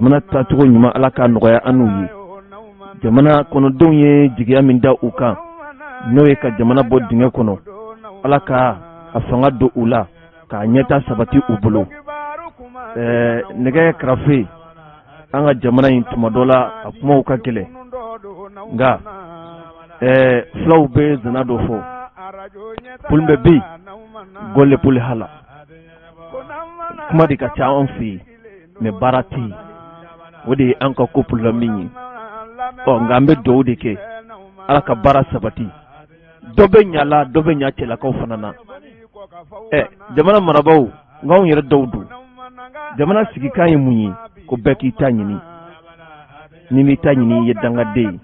jamana tacogo ɲuman ala ka nɔgɔya an'u ye jamana kɔnɔdenw ye jigiya min da u kan n'o ye ka jamana bɔ dingɛ kɔnɔ ala ka a fanga don u la k'a ɲɛta sabati u bolo nɛgɛ karafe an ka jamana in tuma dɔ la a kumaw ka gɛlɛn nka fulaw bɛ zana dɔ fɔ poli bɛ bi gɔlɛ poli hala kuma de ka ca an fɛ yen mɛ baara tɛ yen o de ye an ka ko poli la min ye nka an bɛ dugawu de kɛ ala ka baara sabati dɔ bɛ ɲala dɔ bɛ ɲa cɛlakaw fana na jamana marabaaw nka anw yɛrɛ dɔw don jamana sigikan ye mun ye ko bɛɛ k'i ta ɲini ni m'i ta ɲini i ye dangaden ye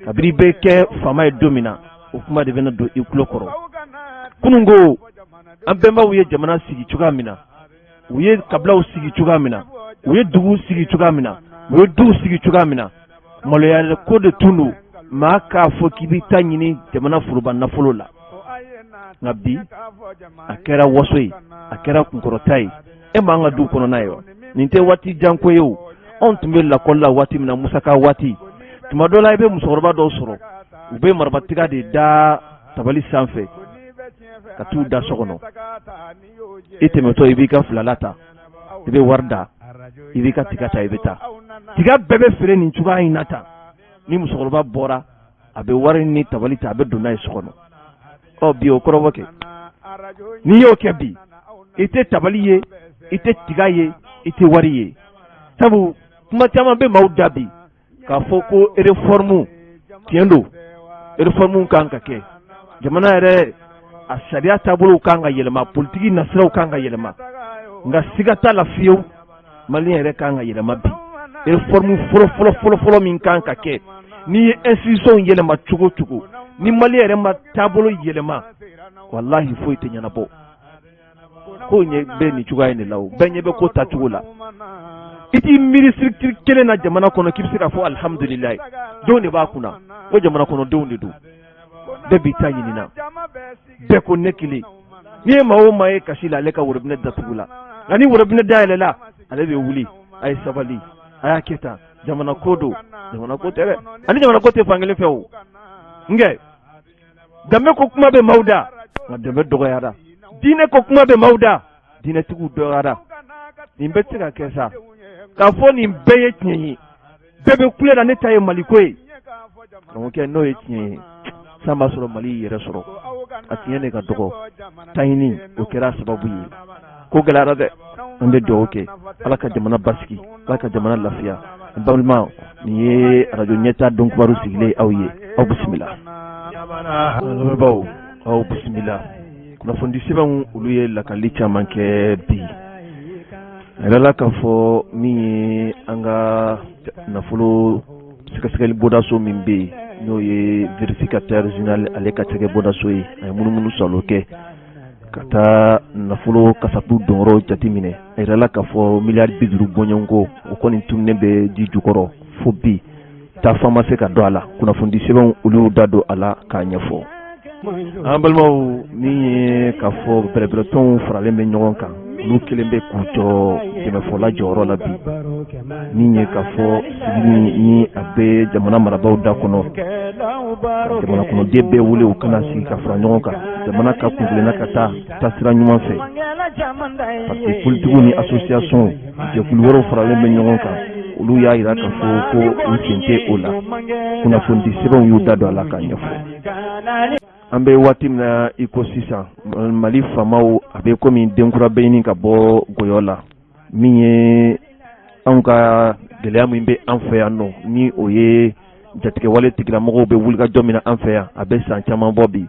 kabiri bɛ kɛ faama ye don min na o kuma de bɛna don i tulo kɔrɔ kunun ko an bɛnbaw ye jamana sigi cogoya min na u ye kabilaw sigi cogoya min na u ye dugu sigi cogoya min na u ye duw sigi cogoya min na maloya ko de tun don maa k'a fɔ k'i bɛ ta ɲini jamana foroba nafolo la nka bi a kɛra waso ye a kɛra kunkɔrɔta ye e m'an ka du kɔnɔna ye wa nin tɛ waati janko ye o anw tun bɛ lakɔli la waati min na musaka waati tuma dɔ la i bɛ musokɔrɔba dɔw sɔrɔ u bɛ marabatiga de da tabali sanfɛ ka t'u da so kɔnɔ i tɛmɛtɔ i b'i ka filala ta i bɛ wari da i b'i ka tiga ta i bɛ taa tiga bɛɛ bɛ feere nin cogoya in na tan ni musokɔrɔba bɔra a bɛ wari ni tabali ta a bɛ don n'a ye so kɔnɔ bi o kɔrɔbɔ kɛ n'i y'o kɛ bi i tɛ tabali ye i tɛ tiga ye i tɛ wari ye sabu kuma caman bɛ maaw da bi k'a fɔ ko réforme tiɲɛ don réforme kan ka kɛ jamana yɛrɛ a sariya taabolow kan ka yɛlɛma politiki nasiraw kan ka yɛlɛma nka siga t'a la fiyewu maliyɛn yɛrɛ kan ka yɛlɛma bi réforme fɔlɔ min kan ka kɛ n'i ye institution yɛlɛma cogo cogo ni maliyɛn yɛrɛ ma taabolo yɛlɛma wallahi foyi tɛ ɲɛnabɔ ko ɲɛ bɛ nin cogoya in de la o bɛɛ ɲɛ bɛ ko tacogo la i t'i miiri structure kelen na jamana kɔnɔ k'i bɛ se k'a fɔ alhamdulilayi denw de b'a kunna o jamana kɔnɔdenw de don bɛɛ b'i ta ɲinina bɛɛ ko ne kelen n'i ye maa o maa ye kasi la ale ka worobinɛ datugu la nka ni worobinɛ dayɛlɛla ale bɛ wuli a ye sabali a y'a kɛ tan jamana ko don jamana ko tɛ dɛ ani jamana ko tɛ fankelen fɛ o nka danbe ko kuma bɛ maaw da nka danbe dɔgɔyara diinɛ ko kuma bɛ maaw da diinɛtigiw dɔgɔyara nin bɛ se ka kɛ sa k'a fɔ nin bɛɛ ye tiɲɛ ye bɛɛ bɛ kule la ne ta ye maliko ye karamɔgɔkɛ n'o ye tiɲɛ ye san b'a sɔrɔ mali yɛrɛ sɔrɔ a tiɲɛ de ka dɔgɔ taɲini o kɛra sababu ye ko gɛlɛyara dɛ an bɛ dugawu kɛ ala ka jamana basigi ala ka jamana lafiya balima nin ye arajo ɲɛta dɔn kibaru sigilen aw ye aw bisimila lamɛnbaaw aw bisimila kunnafoni sɛbɛnw olu ye lakali caman kɛ bi yɛrɛla k'a fɔ min ye an ka nafolo sɛgɛsɛgɛli bɔdaso min bɛ yen n'o ye vérificateur général ale ka cɛkɛ bɔdaso ye a ye munumunu salo kɛ ka taa nafolo kasapu donyɔrɔ jateminɛ a yɛrɛla k'a fɔ miliyari 50 bɔɲɔgɔnko o kɔni tununen bɛ ji jukɔrɔ fo bi taa fan ma se ka don a la kunnafoni sɛbɛnw olu da don a la k'a ɲɛfɔ an balimaw min ye k'a fɔ bɛrɛbɛrɛtɔnw faralen bɛ ɲɔgɔn kan olu kelen bɛ k'u jɔ dɛmɛfɔla jɔyɔrɔ la bi min ye k'a fɔ sigili ni a bɛ jamana marabaaw da kɔnɔ jamana kɔnɔden bɛɛ wele u kana sigi ka fara ɲɔgɔn kan jamana ka kuntilenna ka taa taasira ɲuman fɛ parce que politigiw ni association jɛkulu wɛrɛw faralen bɛ ɲɔgɔn kan olu y'a jira k'a fɔ ko u sen tɛ o la kunnafoni sɛbɛnw y'u da don a la k'a ɲɛfɔ an bɛ waati min na i ko sisan mali faamaw a bɛ komi denkura bɛ ɲini ka bɔ gɔyɔ la min ye anw ka gɛlɛya min bɛ an fɛ yan nɔ ni o ye jatigɛwale tigilamɔgɔw bɛ wulikajɔ min na an fɛ yan a bɛ san caman bɔ bi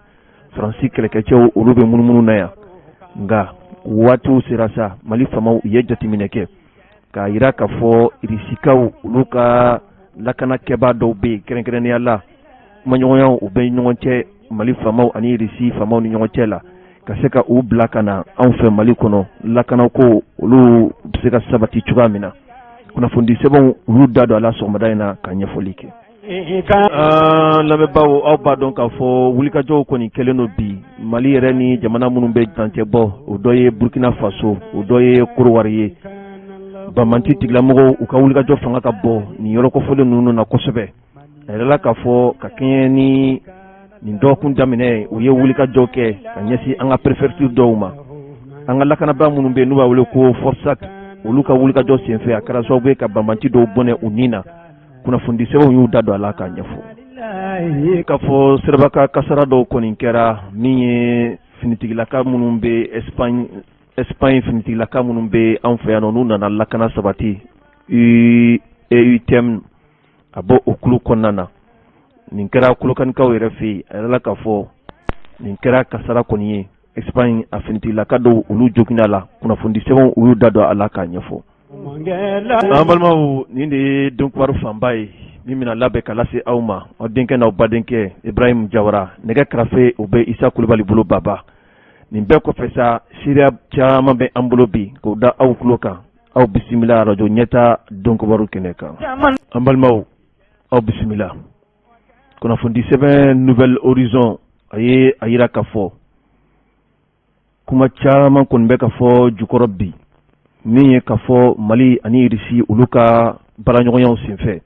faransi kɛlɛkɛcɛw olu bɛ munumunu na yan nka waatiw sera sa mali faamaw u ye jateminɛ kɛ k'a jira k'a fɔ irisikaw olu ka lakanakɛbaa dɔw bɛ yen kɛrɛnkɛrɛnnenya la kumaɲɔgɔnyaw u bɛ ɲɔgɔn cɛ mali faamaw ani irisi faamaw ni ɲɔgɔn cɛ la ka se ka u bila ka na anw fɛ mali kɔnɔ lakanako olu bɛ se ka sabati cogoya min na kunnafoni sɛbɛnw olu da don a la sɔgɔmada in na ka ɲɛfɔli kɛ lamɛnbaaw aw b'a dɔn k'a fɔ wulikajɔw kɔni kɛlen don bi mali yɛrɛ ni jamana minnu bɛ dancɛ bɔ o dɔ ye burkina faso o dɔ ye korowari ye bamanti tiglamɔgɔw u ka wulikajɔ fanga ka bɔ nin yɔrɔ kɔfɔlen ninnu na kosɛbɛ a yɛrɛla k'a fɔ ka kɛɲɛ ni nin dɔgɔkun daminɛ u ye wulikajɔ kɛ ka ɲɛsin an ka préfecture dɔw ma an ka lakanabaa minnu bɛ yen n'u b'a wele ko forsac olu ka wulikajɔ senfɛ a kɛra sababu ye ka bamanti dɔw bɔnɛ u nin na kunnafoni sɛbɛnw y'u da don a la k'a ɲɛfɔ k'a fɔ sirabaka kasara dɔw kɔni kɛra min ye finitigilaka minnu bɛ Espagne finitigilaka minnu bɛ an fɛ yan n'u nana lakana sabati UTM a bɔ o kulu kɔnɔna na nin kɛra kolokanikaw yɛrɛ fɛ yen a yɛrɛla k'a fɔ nin kɛra kasara kɔni ye Espagne a finitigilaka dɔw olu joginna la kunnafoni sɛbɛnw u y'u da don a la k'a ɲɛfɔ an balimaw nin de ye donkibaru fanba ye min bɛna labɛn ka lase aw ma aw denkɛ n'aw badenkɛ Ibrahim Jawara nɛgɛ kɛrɛfɛ o bɛ Isa Kulubali bolo baba nin bɛɛ kɔfɛ sa seereya caman bɛ an bolo bi k'o da aw tulo kan aw bisimila radio ɲɛta donkibaru kɛnɛ kan an balimaw aw bisimila kunnafoni sɛbɛn Nouvelle Horizon a ye a yira k'a fɔ kuma caman kɔni bɛ ka fɔ jukɔrɔ bi min ye k'a fɔ Mali ani Irisi olu ka baaraɲɔgɔnyaw senfɛ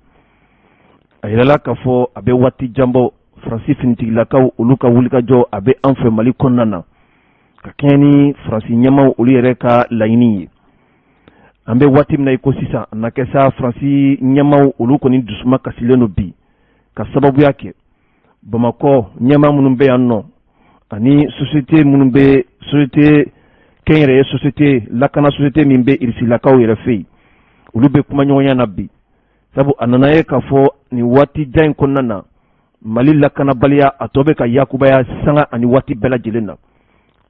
a yirala k'a fɔ a bɛ waati jan bɔ Faransi finitigilakaw olu ka wulikajɔ a bɛ an fɛ Mali kɔnɔna na ka kɛɲɛ ni Faransi ɲɛmaw olu yɛrɛ ka laɲini ye an bɛ waati min na i ko sisan a na kɛ sa Faransi ɲɛmaw olu kɔni dusuma kasilen don bi ka sababuya kɛ Bamakɔ ɲɛma minnu bɛ yan nɔ ani société minnu bɛ société kɛnyɛrɛye société lakana société min bɛ Irisilakaw yɛrɛ fɛ yen olu bɛ kuma ɲɔgɔnya na bi sabu a nana ye k'a fɔ nin waati jan in kɔnɔna na Mali lakanabaliya a tɔ bɛ ka yakubaya sanga ani waati bɛɛ lajɛlen na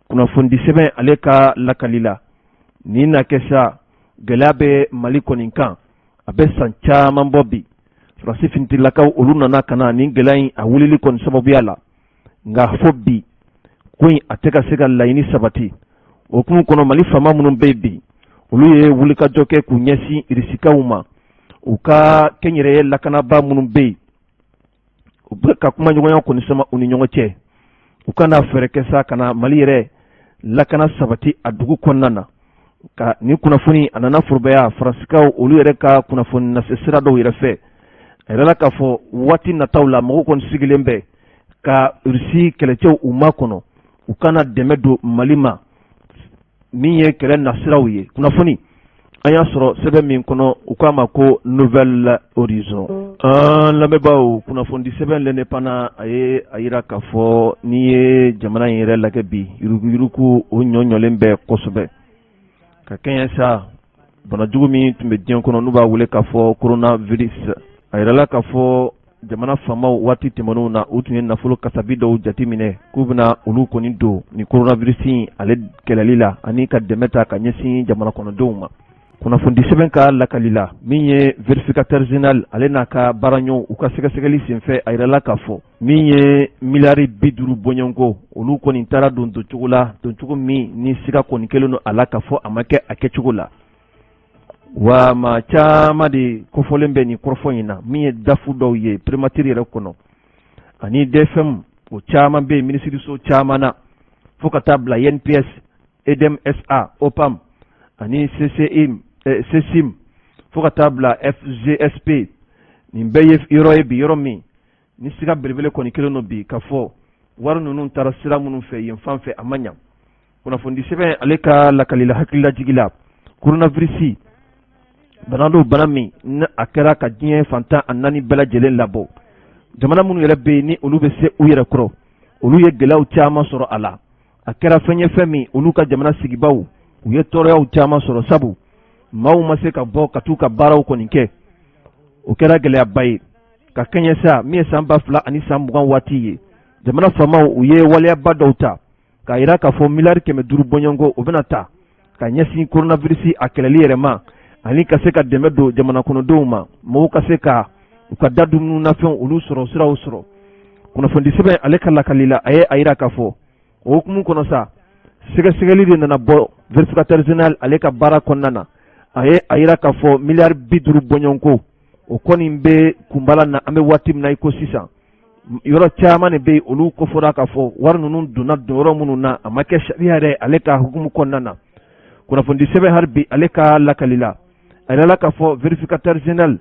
kunnafoni sɛbɛn ale ka lakali la nin na kɛ sa gɛlɛya bɛ Mali kɔni kan a bɛ san caman bɔ bi Faransi finitigilakaw olu nana ka na nin gɛlɛya in a wulili kɔni sababuya la nka fo bi ko in a tɛ ka se ka laɲini sabati o hukumu kɔnɔ Mali faama minnu bɛ yen bi olu ye wulikajɔ kɛ k'u ɲɛsin Irisikaw ma u ka kɛnyɛrɛye lakanabaa minnu bɛ yen u bɛ ka kuma ɲɔgɔnya kɔni sama u ni ɲɔgɔn cɛ u kana fɛɛrɛ kɛ sa ka na Mali yɛrɛ lakana sabati a dugu kɔnɔna na ka nin kunnafoni a nana forobaya Faransikaw olu yɛrɛ ka kunnafoni nase sira dɔw yɛrɛ fɛ a yɛrɛla k'a fɔ waati nataw la mɔgɔw kɔni sigilen bɛ ka Irisi kɛlɛcɛw u ma kɔnɔ u kana dɛmɛ don Mali ma min ye kɛlɛ nasiraw ye kunnafoni an y'a sɔrɔ sɛbɛn min kɔnɔ u k'a ma ko Nouvelle Horizon an lamɛnbaaw kunnafoni sɛbɛn l'Indépendant a ye a yira k'a fɔ n'i ye jamana in yɛrɛ lajɛ bi yuruguyurugu o ɲɔɲɔlen bɛ kosɛbɛ ka kɛɲɛ sa banajugu min tun bɛ diɲɛ kɔnɔ n'u b'a wele k'a fɔ coronavirus a yirala k'a fɔ jamana faamaw waati tɛmɛnenw na u tun ye nafolo kasabi dɔw jateminɛ k'u bɛna olu kɔni don ni coronavirus in ale kɛlɛli la ani ka dɛmɛ ta ka ɲɛsin jamana kɔnɔdenw ma kunnafoni sɛbɛn ka lakali la min ye vérificateur général ale n'a ka baaraɲɔgɔnw u ka sɛgɛsɛgɛli senfɛ a yirala k'a fɔ min ye miliyari 50 bɔɲɔnko olu kɔni taara don cogo la don cogo min ni siga kɔni kɛlen don a la k'a fɔ a ma kɛ a kɛcogo la wa maa caman de kofɔlen bɛ nin kɔrɔfɔ in na min ye dafu dɔw ye primature yɛrɛ kɔnɔ ani DFM o caman bɛ yen minisiriso caman na fo ka taa bila INPS EDEM SA OPAM ani CCIM fo ka taa bila FGSP nin bɛɛ ye yɔrɔ ye bi yɔrɔ min ni siga belebele kɔni kelen don bi ka fɔ wari ninnu taara sira minnu fɛ yen fan fɛ a ma ɲa kunnafoni sɛbɛn ale ka lakalila hakililajigi la coronavirus bana do bana min ni a kɛra ka diɲɛ fantan a 4 bɛɛ lajɛlen labɔ jamana minnu yɛrɛ bɛ yen ni olu bɛ se u yɛrɛ kɔrɔ olu ye gɛlɛyaw caman sɔrɔ a la a kɛra fɛn ye fɛn min olu ka jamana sigibaw u ye tɔɔrɔyaw caman sɔrɔ sabu maaw ma se ka bɔ ka t'u ka baaraw kɔni kɛ o kɛra gɛlɛyaba ye ka kɛɲɛ sa min ye san 2000 ani san 20 waati ye jamana faamaw u ye waliyaba dɔw ta k'a yira k'a fɔ miliyari 500 bɔɲɔnko o bɛna ta ka ɲɛsin coronavirus a kɛlɛli yɛrɛ ma ani ka se ka dɛmɛ don jamana kɔnɔdenw ma mɔgɔw ka se ka u ka da dumuni nafɛnw olu sɔrɔ siraw sɔrɔ kunnafoni sɛbɛn ale ka lakali la a ye a yira k'a fɔ o hukumu kɔnɔ sa sɛgɛsɛgɛli de nana bɔ vérificateur général ale ka baara kɔnɔna na a ye a yira k'a fɔ miliyari 50 bɔɲɔnko o kɔni bɛ kunbala na an bɛ waati min na i ko sisan yɔrɔ caman de bɛ yen olu kofɔra k'a fɔ wari ninnu donna don yɔrɔ minnu na a ma kɛ sariya yɛrɛ ale ka hukumu kɔnɔna na kunnafoni sɛbɛn hali bi ale ka lakali la ayala ka fɔ vérificateur général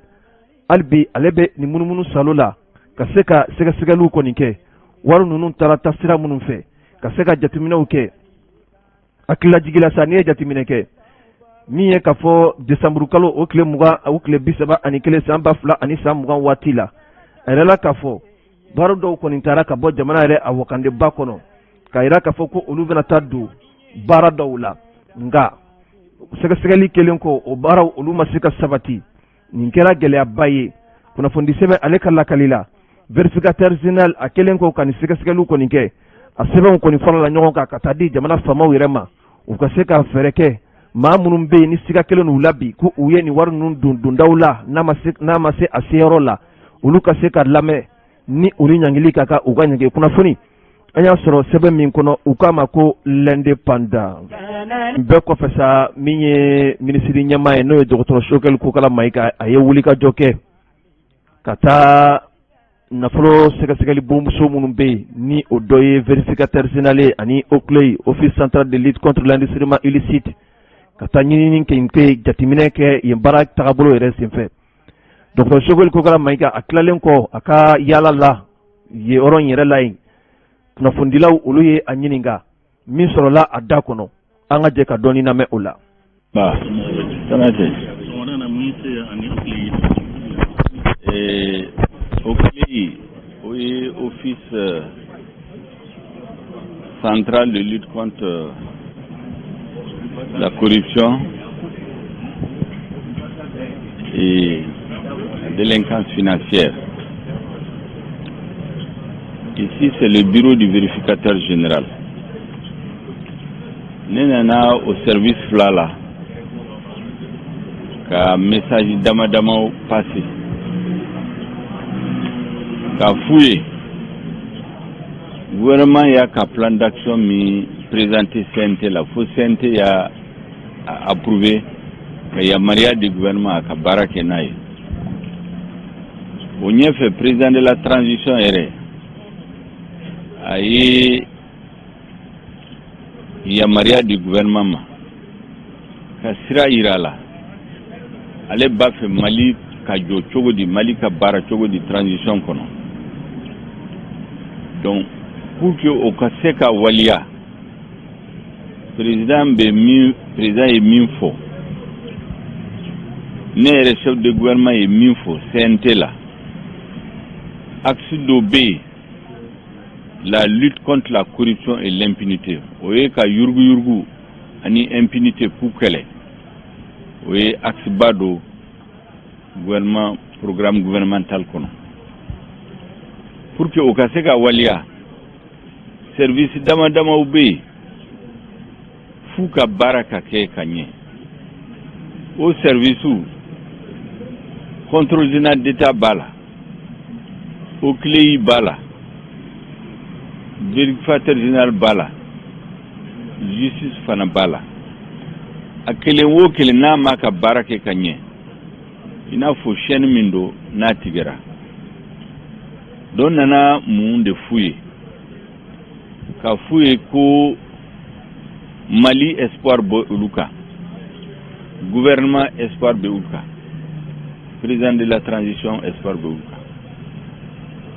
albi alebe ni munumunu salola ka se ka sɛgɛsɛgɛliw kɔni kɛ wari ninnu taara tasira minnu fɛ ka se ka jateminɛw kɛ hakilila jigila sa n'i ye jateminɛ kɛ min ye ka fɔ décembre kalo o tile 20 o tile 31 san 2020 waati la a yɛrɛla k'a fɔ baara dɔw kɔni taara ka bɔ jamana yɛrɛ a wakandeba kɔnɔ ka yira k'a fɔ ko olu bɛna taa don baara dɔw la nka sɛgɛsɛgɛli kelen kɔ o baaraw olu ma se ka sabati nin kɛra gɛlɛyaba ye kunnafoni sɛbɛn ale ka lakali la vérificateur général a kelen kɔ ka nin sɛgɛsɛgɛliw kɔni kɛ a sɛbɛnw kɔni fɔlɔ la ɲɔgɔn kan ka taa di jamana faamaw yɛrɛ ma u ka se ka fɛɛrɛ kɛ maa minnu bɛ yen ni siga kelen n'u la bi ko u ye nin wari ninnu don dondaw la n'a ma se a seyɔrɔ la olu ka se ka lamɛn ni olu ɲangili ka kan u ka ɲangi kunnafoni an y'a sɔrɔ sɛbɛn min kɔnɔ u k'a ma ko l'indépendant bɛɛ kɔfɛ sa min ye minisiri ɲɛmaa ye n'o ye dɔgɔtɔrɔ Sogɛl Kokala Mayiga a ye wulikajɔ kɛ ka taa nafolo sɛgɛsɛgɛli bonmuso minnu bɛ yen ni o dɔ ye vérificateur général ani OCLEI office central de lutte contre l'enrichissement illicite ka taa ɲinini kɛ jateminɛ kɛ yen baara tagabolo yɛrɛ senfɛ dɔgɔtɔrɔ Sogɛl Kokala Mayiga a tilalen kɔ a ka yaala la yen yɔrɔ in yɛrɛ la yen kunnafonidilaw olu ye a ɲininka min sɔrɔla a da kɔnɔ an ka jɛ ka dɔɔni lamɛn o la. OCLEI, oui, office central de lutte contre la corruption et la délinquance financière. Ici, c'est le bureau du vérificateur général. Nous sommes au service Flala, qu'un message d'amadama passé. Qu'a fouillé. Le gouvernement y a un plan d'action présenté CNT. La fausse CNT a approuvé qu'il y a mariage du gouvernement à Kabara Kenaï. On y a fait président de la transition RE. Il y a mariage du gouvernement. Kasira Irala. Allez baffe Mali Kajo Chogo di Mali Kabara Chogo di transition kono. Donc, pour que au Kaseka Walia, président est mis faux. Le chef de gouvernement est mis faux. CNT là. Axe d'obé. La lutte contre la corruption et l'impunité. Oye ka yurgu ani impunité pour qu'elle. Oye axe bado gouvernement programme gouvernemental kono. Pour que okaseka walia service dama ube fuka baraka ke kanye. Au service où contrôle général d'état bala. OCLEI bala. Vérificateur général bala. Justice fana bala. Akele wo kele na maka baraka kanye. Ina fo chaîne mindo na tigera. Don nana monde fouye. Ka fouye ko Mali espoir bo uluka. Gouvernement espoir be uluka. Président de la transition espoir be uluka.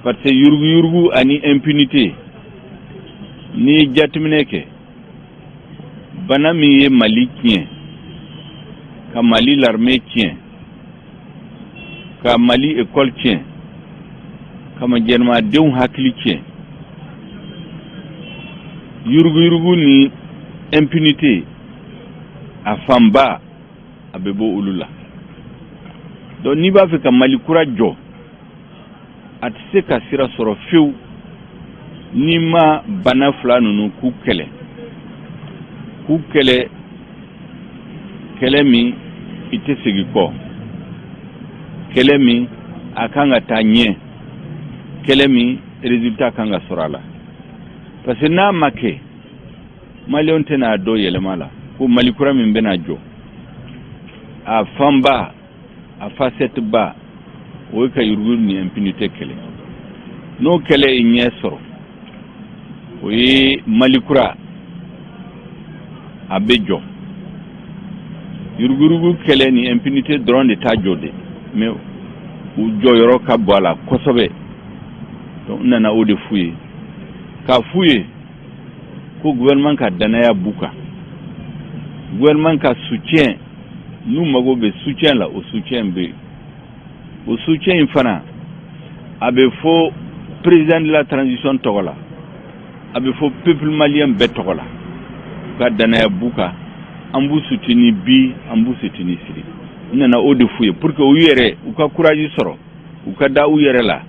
Parce que yurgu ani impunité. Ni jatmineke. Bana mi ye Mali tient. Ka Mali l'armée tient. Ka Mali école tient. Kama jenma deun hakli tient. Yurgu ni impunité a famba a bebo ulula. Donc ni ba fe ka Mali kurajo at se ka sira soro few ni ma bana fla nunu ku kele mi ite segi ko kele mi akanga tanye kele mi résultat kanga sorala parce que na make Malion tena do yele mala ko Malikura min bena jo a famba a facette ba o ka yurgu ni impunité kele no kele nyesoro o Malikura abejo yurugurugu kɛlɛ ni impunité dɔrɔn de t'a jɔ de mais u jɔyɔrɔ ka bɔ a la kosɛbɛ. Donc n nana o de f'u ye k'a f'u ye ko gouvernement ka danaya b'u kan, gouvernement ka soutien n'u mago bɛ soutien la o soutien bɛ yen, o soutien in fana a bɛ fɔ président de la transition tɔgɔ la, a bɛ fɔ peuple malien bɛɛ tɔgɔ la, u ka danaya b'u kan, an b'u soutenir bi, an b'u soutenir sini. N nana o de f'u ye pour que u yɛrɛ u ka courage sɔrɔ, u ka da u yɛrɛ la,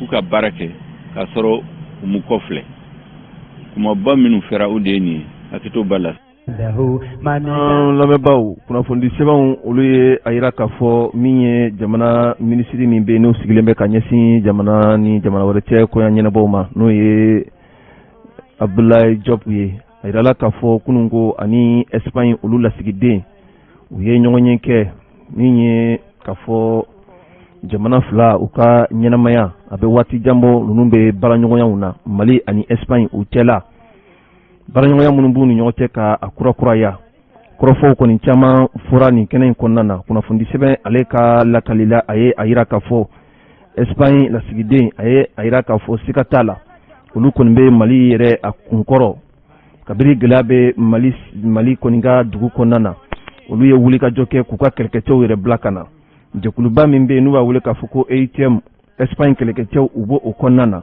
u ka baara kɛ k'a sɔrɔ u m'u kɔfilɛ. Kumaba minnu fɛra o de ye nin ye, hakili b'a la. Lamɛnbaaw, kunnafoni sɛbɛnw olu ye a yira k'a fɔ min ye jamana minisiri min bɛ yen n'o sigilen bɛ ka ɲɛsin jamana ni jamana wɛrɛ cɛ kɔɲɔ ɲɛnabɔw ma n'o ye Abdoulaye Diop ye. A yirala k'a fɔ kunun ko ani Espagne olu lasigiden u ye ɲɔgɔn ye kɛ min ye k'a fɔ jamana fila u ka ɲɛnamaya a bɛ waati janbɔ ninnu bɛ baaraɲɔgɔnyaw na Mali ani Espagne u cɛla. Baaraɲɔgɔnya minnu b'u ni ɲɔgɔn cɛ ka a kurakuraya. Kɔrɔfɔw kɔni caman fɔra nin kɛnɛ in kɔnɔna na. Kunnafoni sɛbɛn ale ka lakalila a ye a yira k'a fɔ Espagne lasigiden a ye a yira k'a fɔ siga t'a la. Olu kɔni bɛ Mali yɛrɛ a kunkɔrɔ. Kabiri gɛlɛya bɛ Mali kɔni ka dugu kɔnɔna na. Olu ye wulikajɔ kɛ k'u ka kɛlɛkɛcɛw yɛrɛ bila ka na. Jɛkuluba min bɛ yen n'u b'a wele k'a fɔ ko EITM Espagne kɛlɛkɛcɛw u b'o o kɔnɔna na.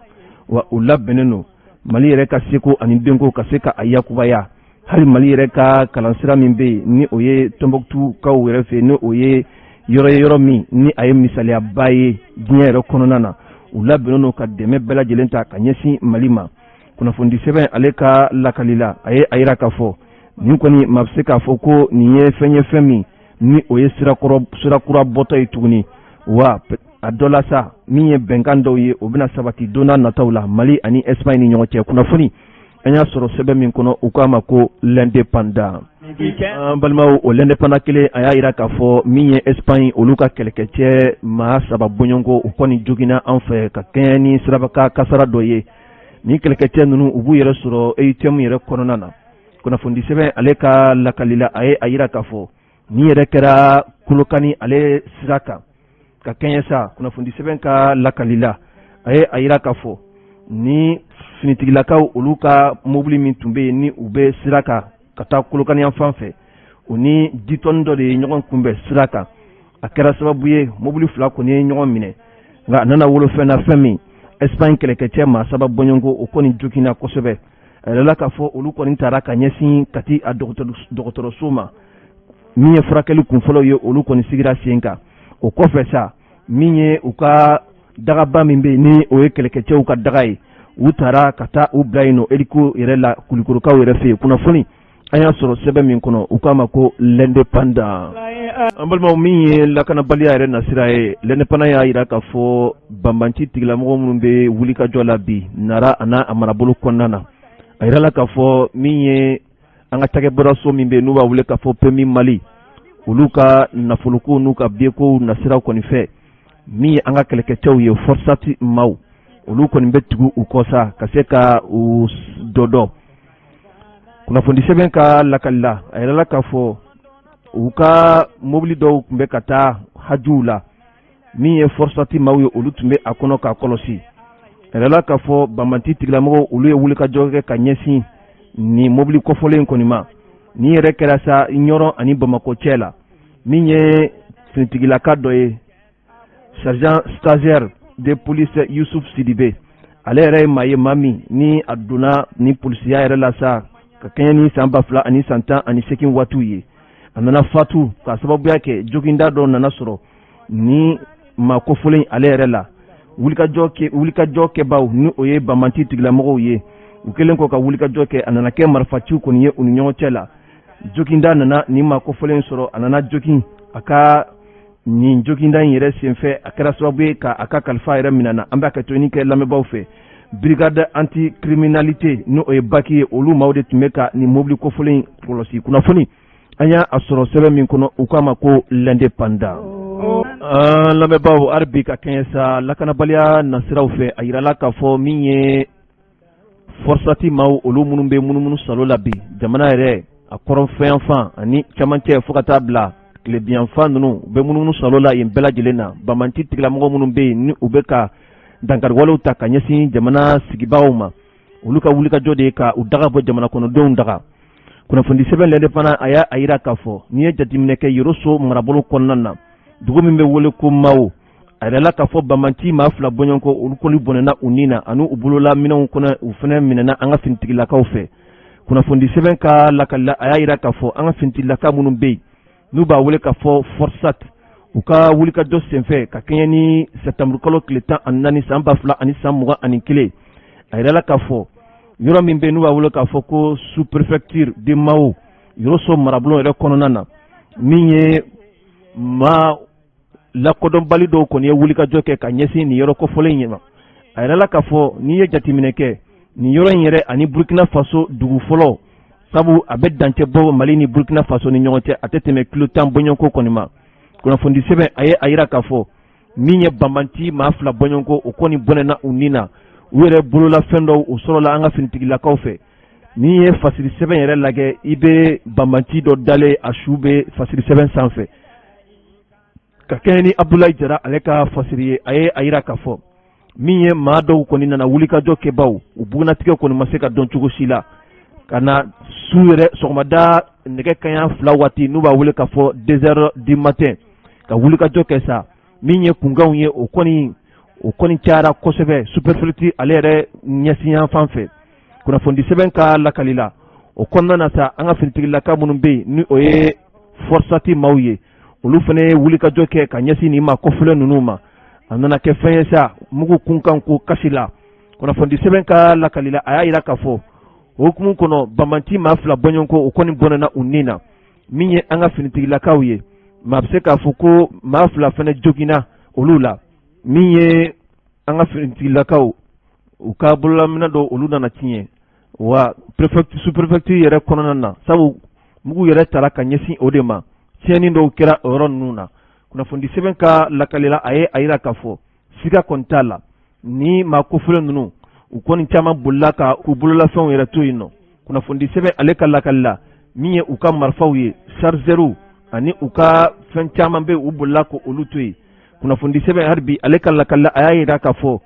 Wa u labɛnnen don Mali yɛrɛ ka seko ani denko ka se ka a yakubaya. Hali Mali yɛrɛ ka kalansira min bɛ yen ni o ye Tombouctou kaw yɛrɛ fɛ ni o ye yɔrɔ min ni a ye misaliyaba ye diɲɛ yɛrɛ kɔnɔna na. U labɛnnen don ka dɛmɛ bɛɛ lajɛlen ta ka ɲɛsin Mali ma. Kunnafoni sɛbɛn ale ka lakalila a ye a yira k'a fɔ nin kɔni maa bɛ se k'a fɔ ko nin ye fɛn min ni o ye sirakura bɔtɔ ye tuguni wa a dɔ la sa min ye bɛnkan dɔw ye o bɛna sabati don n'a nataw la Mali ani Espagne ni ɲɔgɔn cɛ. Kunnafoni an y'a sɔrɔ sɛbɛn min kɔnɔ u k'a ma ko l'indépendant. Balimaw o l'indépendant kelen a y'a yira k'a fɔ min ye Espagne olu ka kɛlɛkɛcɛ maa 3 bɔɲɔgɔnko u kɔni joginna an fɛ ka kɛɲɛ ni sirabaka kasara dɔ ye. Ni kɛlɛkɛcɛ ninnu u b'u yɛrɛ sɔrɔ EITM yɛrɛ kɔnɔna na. Kunnafoni sɛbɛn ale ka lakalila a ye a yira k'a fɔ ni yɛrɛ kɛra Kolokani ale sira kan ka kɛɲɛ sa. Kunnafoni sɛbɛn ka lakalila a ye a yira k'a fɔ ni finitigilakaw olu ka mobili min tun bɛ yen ni u bɛ sira kan ka taa Kolokani yan fan fɛ o ni 10 tonnes dɔ de ye ɲɔgɔn kunbɛn sira kan. A kɛra sababu ye mobili 2 kɔni ye ɲɔgɔn minɛ nka a nana wolofɛn na fɛn min Espagne kɛlɛkɛcɛ maa 3 bɔɲɔgɔnko o kɔni joginna kosɛbɛ. A yɛrɛla k'a fɔ olu kɔni taara ka ɲɛsin Kati a dɔgɔtɔrɔso ma min ye furakɛli kunfɔlɔ ye olu kɔni sigira sen kan. O kɔfɛ sa min ye u ka dagaba min bɛ yen ni o ye kɛlɛkɛcɛw ka daga ye u taara ka taa u bila yen nɔ Eliko yɛrɛ la Kulikorokaw yɛrɛ fɛ yen. Kunnafoni an y'a sɔrɔ sɛbɛn min kɔnɔ u k'a ma ko l'indépendant. An balimaw min ye lakanabaliya yɛrɛ nasira ye l'indépendant y'a yira k'a fɔ banbanci tigilamɔgɔ minnu bɛ wulikajɔ la bi Nara a n'a a marabolo kɔnɔna na. A yirala k'a fɔ min ye an ka cakɛbɔraso min bɛ yen n'u b'a wele k'a fɔ PMI Mali olu ka nafoloko n'u ka bieko nasiraw kɔni fɛ min ye an ka kɛlɛkɛcɛw ye Forsati maaw olu kɔni bɛ tugu u kɔ sa ka se ka u dɔdɔ. Kunnafoni sɛbɛn ka lakalila a yirala k'a fɔ u ka mobili dɔw tun bɛ ka taa hajiw la min ye Forsati maaw ye olu tun bɛ a kɔnɔ k'a kɔlɔsi. A yirala k'a fɔ banbanci tigilamɔgɔw olu ye wulikajɔ kɛ ka ɲɛsin ni mobili kɔfɔlen kɔni ma ni yɛrɛ kɛra sa Ɲɔrɔ ani Bamako cɛ la min ye finitigilaka dɔ ye sergent stagiaire de police Youssouf Sidibé ale yɛrɛ ye maa ye maa min ni a donna ni polisiya yɛrɛ la sa ka kɛɲɛ ni san 2018 waatiw ye. A nana fatu ka sababuya kɛ joginda dɔ nana sɔrɔ ni maa kɔfɔlen ale yɛrɛ la. Wulikajɔ kɛbaaw ni o ye banbanci tigilamɔgɔw ye u kɛlen kɔ ka wulikajɔ kɛ a nana kɛ marifaciw kɔni ye u ni ɲɔgɔn cɛ la. Joginda nana ni maa kɔfɔlen sɔrɔ a nana jogin a ka nin joginda in yɛrɛ senfɛ a kɛra sababu ye ka a ka kalifa yɛrɛ minana. An b'a ka toni kɛ lamɛnbaaw fɛ brigade anti-criminalité ni o ye baki ye olu maaw de tun bɛ ka nin mobili kɔfɔlen kɔlɔsi. Kunnafoni an y'a sɔrɔ sɛbɛn min kɔnɔ u k'a ma ko l'indépendant. Lamɛnbaaw arabi ka kɛɲɛ sa lakanabaliya nasiraw fɛ a yirala k'a fɔ min ye Forsati maaw olu minnu bɛ munumunu salo la bi jamana yɛrɛ a kɔrɔnfɛn fan ani camancɛ fo ka taa bila tile biyanfan ninnu u bɛ munumunu salo la yen bɛɛ lajɛlen na Bamanti tigilamɔgɔ minnu bɛ yen ni u bɛ ka dankariwalew ta ka ɲɛsin jamana sigibagaw ma olu ka wulikajɔ de ye ka u daga bɔ jamana kɔnɔdenw daga kunnafoni sɛbɛn lɛde fana a y'a yira k'a fɔ n'i ye jateminɛ kɛ Yoroso marabolo kɔnɔna na dugu min bɛ wele ko Mao a yɛrɛla k'a fɔ Bamanti maa 2 bɔɲɔgɔnkɔ olu kɔni bɔnɛna u ni na ani u bolola minɛnw kɔnɔ u fana minɛna an ka finitigilakaw fɛ kunnafoni sɛbɛn ka lakalila a y'a yira k'a fɔ an ka finitigilaka minnu bɛ yen n'u b'a wele k'a fɔ Forsat u ka wulikajɔ senfɛ ka kɛɲɛ ni sɛtanburu kalo tile 14 san 2021 a yɛrɛla k'a fɔ yɔrɔ min bɛ n'u b'a wele k'a fɔ ko sous-préfecture de Mao Yoroso marabolo yɛrɛ kɔnɔna na min ye maa lakodɔnbali dɔw kɔni ye wulikajɔ kɛ ka ɲɛsin nin yɔrɔ kɔfɔlen in ma a yɛrɛla k'a fɔ n'i ye jateminɛ kɛ nin yɔrɔ in yɛrɛ ani Burkina Faso dugu fɔlɔ sabu a bɛ dancɛ bɔ Mali ni Burkina Faso ni ɲɔgɔn cɛ a tɛ tɛmɛ kilo 10 bɔɲɔgɔnko kɔni ma kunnafoni sɛbɛn a ye a yira k'a fɔ min ye Bamanti maa 2 bɔɲɔgɔnko o kɔni bɔnɛna u ni na u yɛrɛ bolola fɛn dɔw u sɔrɔla an ka finitigilakaw fɛ n'i ye fasiri sɛbɛn yɛrɛ lajɛ i bɛ Bamanti dɔ dalen a su bɛ fasiri sɛbɛn sanfɛ ka kɛɲɛ ni Abdoulaye Jara ale ka fasiri ye a ye a yira k'a fɔ min ye maa dɔw kɔni nana wulikajɔ kɛbaw u bugunatigɛ kɔni ma se ka dɔn cogo si la ka na su yɛrɛ sɔgɔmada nɛgɛ kaɲa 2 waati n'u b'a wele k'a fɔ 2 heures du matin ka wulikajɔ kɛ sa min ye kunkanw ye o kɔni cayara kosɛbɛ sous-préfecture ale yɛrɛ ɲɛsinya fan fɛ kunnafoni sɛbɛn ka lakalila o kɔnɔna na sa an ka finitigilaka minnu bɛ yen ni o ye Forsati maaw ye olu fana ye wulikajɔ kɛ ka ɲɛsin nin ma kɔfilɛ ninnu ma a nana kɛ fɛn ye sa mugu kunkan ko kasi la kunnafoni sɛbɛn ka lakalila a y'a yira k'a fɔ o hukumu kɔnɔ Bamanti maa 2 bɔɲɔgɔnko o kɔni bɔnɛna u ni na min ye an ka finitigilakaw ye maa bɛ se k'a fɔ ko maa 2 fana joginna olu la min ye an ka finitigilakaw u ka bololaminɛ dɔ olu nana tiɲɛ wa sous-préfecture yɛrɛ kɔnɔna na sabu mugu yɛrɛ tara ka ɲɛsin o de ma tiɲɛni dɔw kɛra o yɔrɔ ninnu na kunnafoni sɛbɛn ka lakalila a ye a yira k'a fɔ siga kɔni t'a la ni maa kofɔlen ninnu u kɔni caman bolila ka u bololafɛnw yɛrɛ to yen nɔ kunnafoni sɛbɛn ale ka lakalila min ye u ka marifaw ye chargeurs ani u ka fɛn caman bɛ u bolila ko olu to yen kunnafoni sɛbɛn hali bi ale ka lakalila a y'a yira k'a fɔ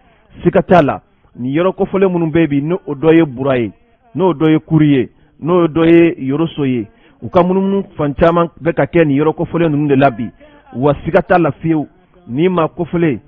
siga t'a la nin yɔrɔ kɔfɔlen minnu bɛ bi n'o dɔ ye Bura ye n'o dɔ ye Kuri ye n'o dɔ ye Yoroso ye u ka munumunu fan caman bɛ ka kɛ nin yɔrɔ kɔfɔlen ninnu de la bi wa siga t'a la fiyewu ni maa kɔfɔlen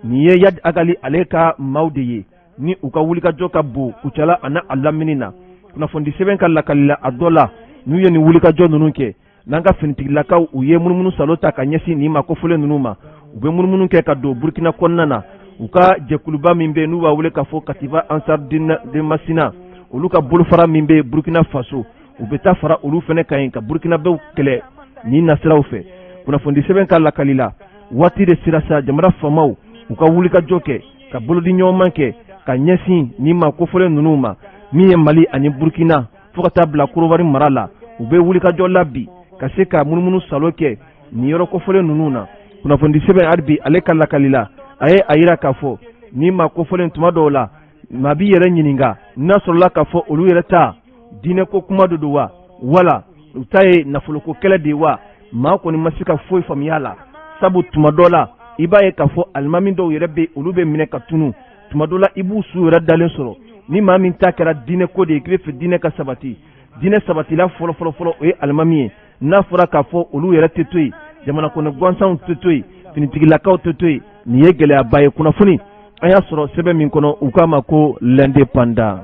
nin ye Yadi Agali ale ka maaw de ye ni u ka wulikajɔ ka bon Kucala ani a lamini na kunnafoni sɛbɛn ka lakalila a dɔ la n'u ye nin wulikajɔ ninnu kɛ n'an ka finitigilakaw u ye munumunu salo ta ka ɲɛsin nin maa kɔfɔlen ninnu ma u bɛ munumunu kɛ ka don Burkina kɔnɔna na u ka jɛkuluba min bɛ n'u b'a wele k'a fɔ Katiba Ansar de Masina olu ka bolofara min bɛ Burkina Faso u bɛ taa fara olu fana kan yen ka Burkinabɛw kɛlɛ nin nasiraw fɛ kunnafoni sɛbɛn ka lakalila waati de sera sa jamana faamaw u ka wulikajɔ kɛ ka bolodi ɲɔgɔnman kɛ ka ɲɛsin nin maa kofɔlen ninnu ma min ye Mali ani Burkina fo ka taa bila Korowari mara la u bɛ wulikajɔ la bi ka se ka munumunu salo kɛ nin yɔrɔ kofɔlen ninnu na kunnafoni sɛbɛn hali bi ale ka lakalila a ye a yira k'a fɔ nin maa kofɔlen tuma dɔw la maa b'i yɛrɛ ɲininka n'a sɔrɔla k'a fɔ olu yɛrɛ ta diinɛko kuma de don wa wala u ta ye nafoloko kɛlɛ de wa maa kɔni ma se ka foyi faamuya la sabu tuma dɔ la i b'a ye k'a fɔ alimami dɔw yɛrɛ bɛ olu bɛ minɛ ka tunu tuma dɔ la i b'u su yɛrɛ dalen sɔrɔ ni maa min ta kɛra diinɛko de ye k'i bɛ fɛ diinɛ ka sabati diinɛ sabatila fɔlɔ o ye alimami ye n'a fɔra k'a fɔ olu yɛrɛ tɛ to yen jamana kɔnɔ gansanw tɛ to yen finitigilakaw tɛ to yen nin ye gɛlɛyaba ye kunnafoni an y'a sɔrɔ sɛbɛn min kɔnɔ u k'a ma ko l'indépendant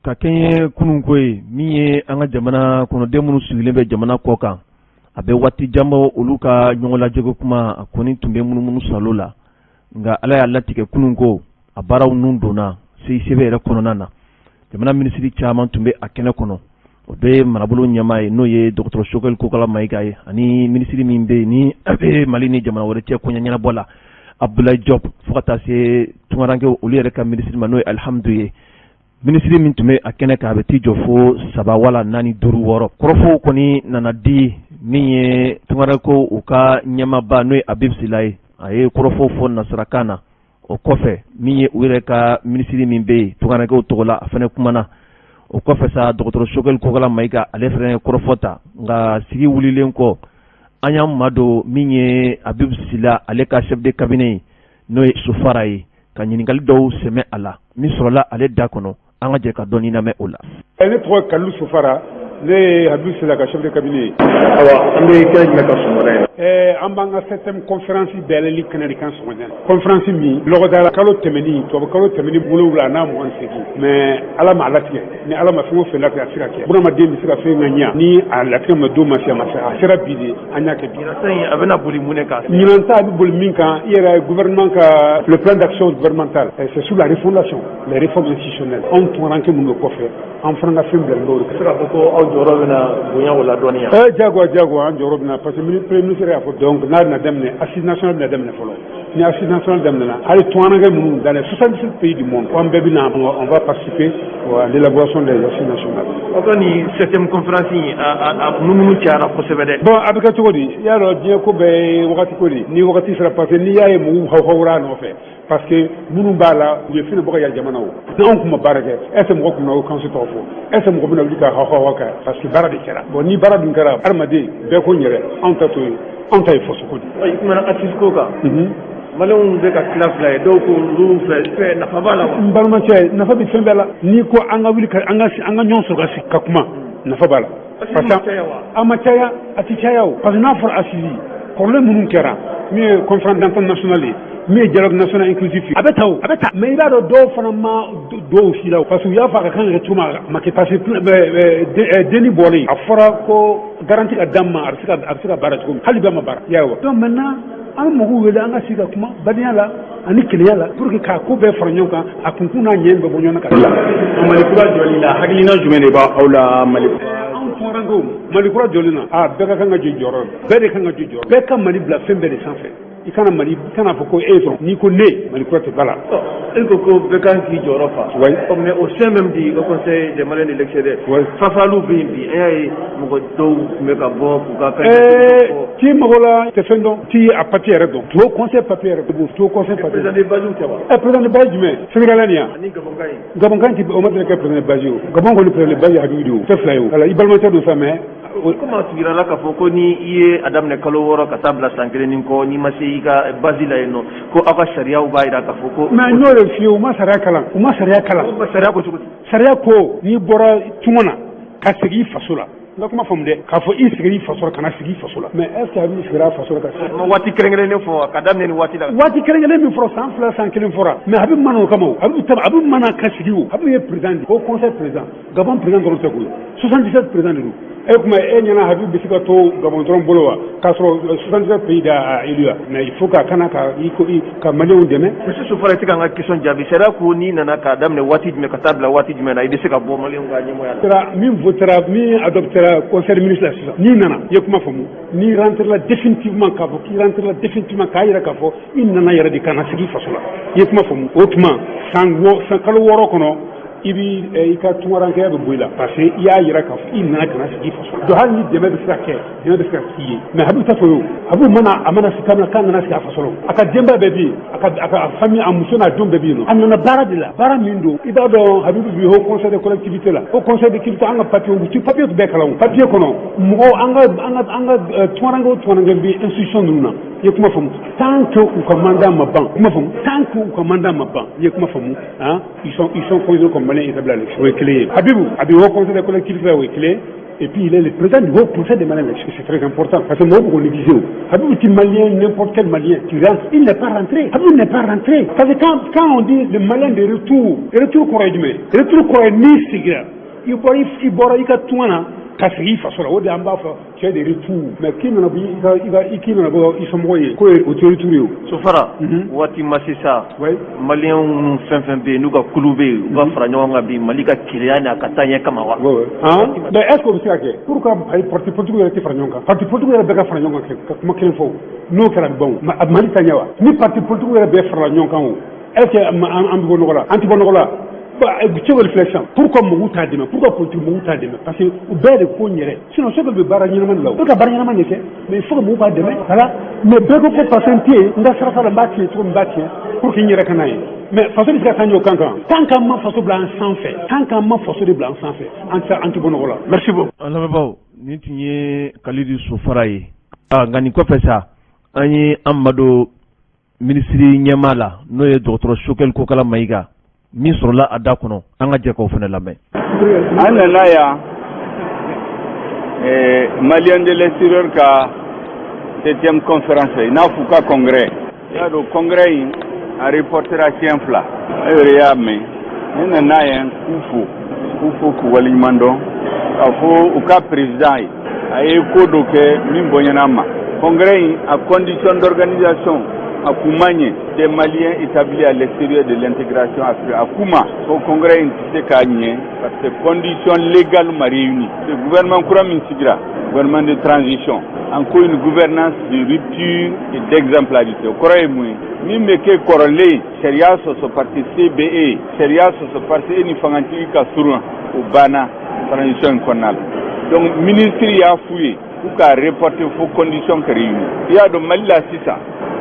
ka kɛɲɛ kunun ko ye min ye an ka jamana kɔnɔden minnu sigilen bɛ jamana kɔ kan a bɛ waati jan bɔ olu ka ɲɔgɔn lajɛko kuma a kɔni tun bɛ munumunu salo la nka ala y'a latigɛ kunun ko a baaraw nun donna CICB yɛrɛ kɔnɔna na jamana minisiri caman tun bɛ a kɛnɛ kɔnɔ o bɛɛ ye marabolo ɲɛmaa ye n'o ye dɔgɔtɔrɔ Sogɛli Kokala Mayiga ye ani minisiri min bɛ yen ni a bɛ Mali ni jamana wɛrɛ cɛ koɲɛ ɲɛnabɔ la Abdoulaye Diop fo ka taa se tungarankew olu yɛrɛ ka minisiri ma n'o ye Alhamdu ye minisiri min tun bɛ a kɛnɛ kan a bɛ t'i jɔ fo 3 wala 4 5 6 kɔrɔfɔw kɔni nana di min ye tungarankew u ka ɲɛmaaba n'o ye Habib Sila ye a ye kɔrɔfɔw fɔ nasarakan na o kɔfɛ min ye u yɛrɛ ka minisiri min bɛ yen tungarankew tɔgɔ la a fana kumana o kɔfɛ sa dɔgɔtɔrɔ Sogɛl Kokala Mayiga ale fɛnɛ ye kɔrɔfɔta nka sigi wulilen kɔ an y'an madon min ye Abibu Sila ale ka chef de cabinet n'o ye Sufara ye ka ɲininkali dɔw sɛmɛ a la min sɔrɔla ale da kɔnɔ an ka jɛ ka dɔɔni lamɛn o la. Ne tɔgɔ Kalilu Sufara, ne ye Abibu Sila ka chef de cabinet. Awa, an bɛ kɛ jumɛn ka sɔgɔmada in na? An b'an ka 7e conférence dayɛlɛli kɛnɛ de kan sɔgɔmada. Conférence min lɔgɔdara kalo tɛmɛni, tubabu kalo tɛmɛni 7 n'a 28 mais Ala ma latigɛ. Ni Ala ma fɛn o fɛn latigɛ a se ka kɛ. Bunahadamaden bɛ se ka fɛn ka ɲɛ ni a latigɛ ma don ma se a ma se a sera bi de an y'a kɛ bi. Ɲinan in a bɛna boli mun de kan? Ɲinan ta a bɛ boli min kan i yɛrɛ gouvernement ka le plan d'action gouvernemental c'est sur la refondation, les réformes institutionnelles. Anw tunkaranke minnu bɛ kɔfɛ an fana ka fɛn bila n'o de. Se ka fɔ ko aw jɔyɔrɔ bɛna bonya o la dɔɔni yan? Jagoya an jɔyɔrɔ bɛna parce que premier ministre y'a fɔ donc n'a bɛna daminɛ assise nationale bɛna daminɛ fɔlɔ. Ni assise nationale daminɛna hali tunkaranke minnu dans les 77 pays du monde an bɛɛ bɛna on va participer à l'élaboration des assises nationales. Aw ka nin 7e conférence in a munumunu cayara kosɛbɛ dɛ. Bon a bɛ kɛ cogo di? Y'a dɔn diɲɛ ko bɛɛ ye wagati ko de ni wagati sera parce que n'i y'a ye mɔgɔw hawura a nɔfɛ parce que minnu b'a la u ye fɛn bɔ ka yɛlɛ jamana o. N'anw tun ma baara kɛ est ce que mɔgɔ tun bɛ o kansu tɔgɔ fɔ? Est ce que mɔgɔ bɛna wuli ka hawa kɛ parce que baara de kɛra. Bon ni baara dun kɛra adamaden bɛɛ ko n yɛrɛ anw ta to ye anw ta ye faso ko di. I kumana assise ko kan. Maliyɛnw bɛ ka tila fila ye dɔw ko olu fɛ nafa b'a la wa? N balimacɛ nafa bɛ fɛn bɛɛ la n'i ko an ka wuli an ka ɲɔgɔn sɔrɔ ka sigi ka kuma nafa b'a la. Parce que a ma caya a tɛ caya o parce que n'a fɔra assise kɔrɔlen minnu kɛra min ye conférence d'entente nationale ye min ye dialogue national inclusif ye a bɛ ta mais i b'a dɔn dɔw fana ma dɔw si la parce que u y'a fɔ a ka kan ka kɛ cogo min a ma kɛ parce que denni bɔlen a fɔra ko garantie ka d'a ma a bɛ se ka baara cogo min hali bɛɛ ma baara i y'a ye wa donc maintenant an mɔgɔw wele an ka sigi ka kuma badenya la ani kelenya la pour que k'a ko bɛɛ fara ɲɔgɔn kan a kunkun n'a ɲɛ bɛɛ bɔ ɲɔgɔn na ka Mali kura jɔli la hakilina jumɛn de b'aw la Mali? anw tunkarankew Mali kura jɔli na bɛɛ ka kan ka jɔ jɔyɔrɔ la bɛɛ de kan ka jɔ jɔyɔrɔ bɛɛ ka Mali bila fɛn bɛɛ de sanfɛ i kana fɔ ko e sɔrɔ n'i ko ne Mali kura tɛ bala. E ko bɛɛ kan k'i jɔyɔrɔ fa. Mais au sein même du Haut Conseil des Maliens de l'extérieur fafaliw bɛ yen bi an y'a ye mɔgɔ dɔw tun bɛ ka bɔ k'u ka k'i mago la tɛ fɛn dɔn k'i a papier yɛrɛ dɔn tu conseil papier yɛrɛ dɔn tu conseil papier. Président de Baziou tɛ wa? Président de Baziou jumɛn Sénégalais nin yan. Ani Gabonkan in. Gabonkan ti o ma deli ka président de Baziou Gabon kɔni président de Baziou Habibu de o tɛ fila ye o. Voilà i balimakɛ don sa mais. Comment tu diras là k'a fɔ ko ni i ye a daminɛ kalo 6 ka taa bila san 1 ni kɔ n'i ma se i ka base la yen nɔ ko aw ka sariyaw b'a jira k'a fɔ ko. mais n'o de f'i ye u ma sariya kalan sariya ko cogo di? Sariya ko n'i bɔra tunga na ka segin i faso la n ka kuma faamu dɛ k'a fɔ i segin i faso la ka na sigi i faso la mais est ce que a b'i segin a faso la ka sigi. waati kɛrɛnkɛrɛnnen fɔ ka daminɛ ni waati la. waati kɛrɛnkɛrɛnnen min fɔra san 2 san 1 fɔra mais a bɛ mana o kama o a bɛ mana ka sigi o a bɛ ye président de au conseil président Gabon président dɔrɔn tɛ koyi 77 président de don e kuma e ɲɛna Habibu bɛ se ka to Gabon dɔrɔn bolo wa k'a sɔrɔ 77 pays da élu wa mais il faut ka kana ka maliyɛnw dɛmɛ. monsieur Sufara i tɛ ka n ka question jaabi sariya ko n'i nana k'a daminɛ waati jumɛn ka taa bila waati jumɛn na i bɛ se ka bɔ maliyɛnw ka ɲɛmɔgɔya la. min votera min adoptera conseil des ministres la sisan n'i nana i ye kuma faamu n'i rentrera définitivement k'a fɔ k'i rentrera définitivement k'a jira k'a fɔ i nana yɛrɛ de ka na sigi faso la i ye kuma faamu o tuma san kalo 6 kɔnɔ i bɛ i ka tunkarankeya bɛ bɔ i la parce que i y'a jira k'a fɔ i nana ka na sigi faso la donc hali ni dɛmɛ bɛ se ka kɛ dɛmɛ bɛ se ka k'i ye mais Habibu t'a fɔ ye o Habibu mana sigi k'a nana sigi a faso la a ka denbaya bɛɛ bɛ yen a ka famille a muso n'a denw bɛɛ bɛ yen nɔ a nana baara de la baara min don i b'a dɔn Habibu bi Haut Conseil de collectivité la Haut Conseil de collectivité an ka papier bɛɛ kalan o papier kɔnɔ mɔgɔw an ka tunkaranke bɛ institution ninnu na i ye kuma faamu tant que u ka mandat ma ban kuma faamu tant que u ka mandat ma ban i ye kuma faamu ils sont considérés comme Maliens établis à l'élection o ye kelen ye Habibu a bɛ Haut Conseil de collectivité o ye kelen et puis il est le président du Haut Conseil des Maliens c'est très important parce que mɔgɔw b'o négliger o Habibu ti Malien n'importe quel Malien tu rentres il n'est pas rentré Habibu n'est pas rentré parce que quand on dit le Malien de retour kɔrɔ ye jumɛn retour kɔrɔ ye n'i sigira i bɔra i ka tunga na ka sigi i faso la o de an b'a fɔ tu es de retour mais k'i nana bɔ i somɔgɔ ye k'o ye o tɛ retour ye o. Sufara waati ma se sa maliyɛnw fɛn fɛn bɛ yen n'u ka kulu bɛ yen u ka fara ɲɔgɔn kan bi Mali ka kelenya n'a ka taa ɲɛ kama wa. mais est ce que o bɛ se ka kɛ pour que parti politique yɛrɛ tɛ fara ɲɔgɔn kan parti politique yɛrɛ bɛɛ ka fara ɲɔgɔn kan ka kuma kelen fɔ n'o kɛra ban o Mali ta ɲɛ wa ni parti politique yɛrɛ bɛɛ farala ɲɔgɔn kan o est ce que an bɛ bɔ nɔgɔ la an tɛ bɔ nɔgɔ la tu veux réflexion pourquoi Mougou t'a demain pourquoi politique Mougou t'a demain parce que au bel de Konyere sinon ce que le barragement là le barragement n'est mais il faut que Mougou pas demain voilà mais bien que patienter on doit faire ça le bâti trop le bâti pour qu'il n'y ait rien mais façon de faire tant qu'un man façon blanc sans fait tant qu'un man façon de blanc sans fait anti bon voilà merci beaucoup alors ni tinye Khalidou Soufaraye ngani ko fesa ani amado ministre nyamala no ye docteur Chokel ko kala maiga min sorola a da kɔnɔ an ka jɛ k'o fana lamɛn. an nana yan malien de l'extérieur ka 7e conférence i n'a f'u ka congrès i y'a dɔn congrès in a reportera siɲɛ 2 e yɛrɛ y'a mɛn ne nana yan k'u fo k'u waleɲuman dɔn k'a fɔ u ka président ye a ye ko dɔ kɛ min bonyana ma congrès in a condition d'organisation à Koumanye, des Maliens établis à l'extérieur de l'intégration africaine. À Kouma, au congrès, il parce que conditions légales réunies. Le gouvernement Kouram Sigra, gouvernement de transition, encore une gouvernance de rupture et d'exemplarité. Au Koraï Moui, Mimeke Korolé, Sharia sur parti CBE, Sharia sur parti Enifanganti Kasouran, au Bana, transition conale. Donc, le ministre y a fouillé pour qu'à reporter vos conditions réunies. Il y a de Mali la Sissa.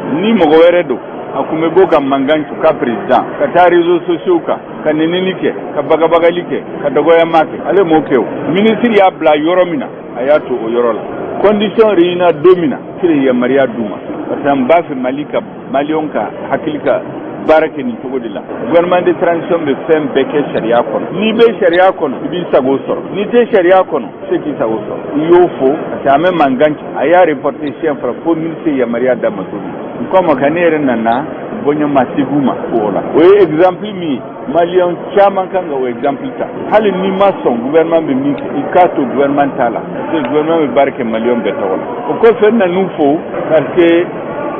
Ni mɔgɔ wɛrɛ don a kun bɛ bɔ ka mankan ka président ka taa réseaux sociaux kan ka nenini kɛ ka bagabagali kɛ ka dɔgɔyama kɛ ale m'o kɛ o ministre y'a bila yɔrɔ min na a y'a to o yɔrɔ la condition réunira don min na kiri yamaruya d'u ma parce que n b'a fɛ Mali ka maliyɛnw ka hakili ka baara kɛ nin cogo de la gouvernement de transition bɛ fɛn bɛɛ kɛ sariya kɔnɔ n'i bɛ sariya kɔnɔ i b'i sago sɔrɔ n'i tɛ sariya kɔnɔ i tɛ k'i sago sɔrɔ i y'o fo parce que a mɛ mankan ci a y'a reporter siɲɛ 2 fo ministre yamaruya d'a ma cogo comme ka ne yɛrɛ nana bonyama segu ma o la o ye exemple min maliyɛn caman kan ka o exemple ta hali n'i ma sɔn gouvernement bɛ min kɛ i k'a to gouvernement t'a la parce que gouvernement bɛ baara kɛ maliyɛnw bɛɛ tɔgɔ la o kɔfɛ n nan'u fo parce que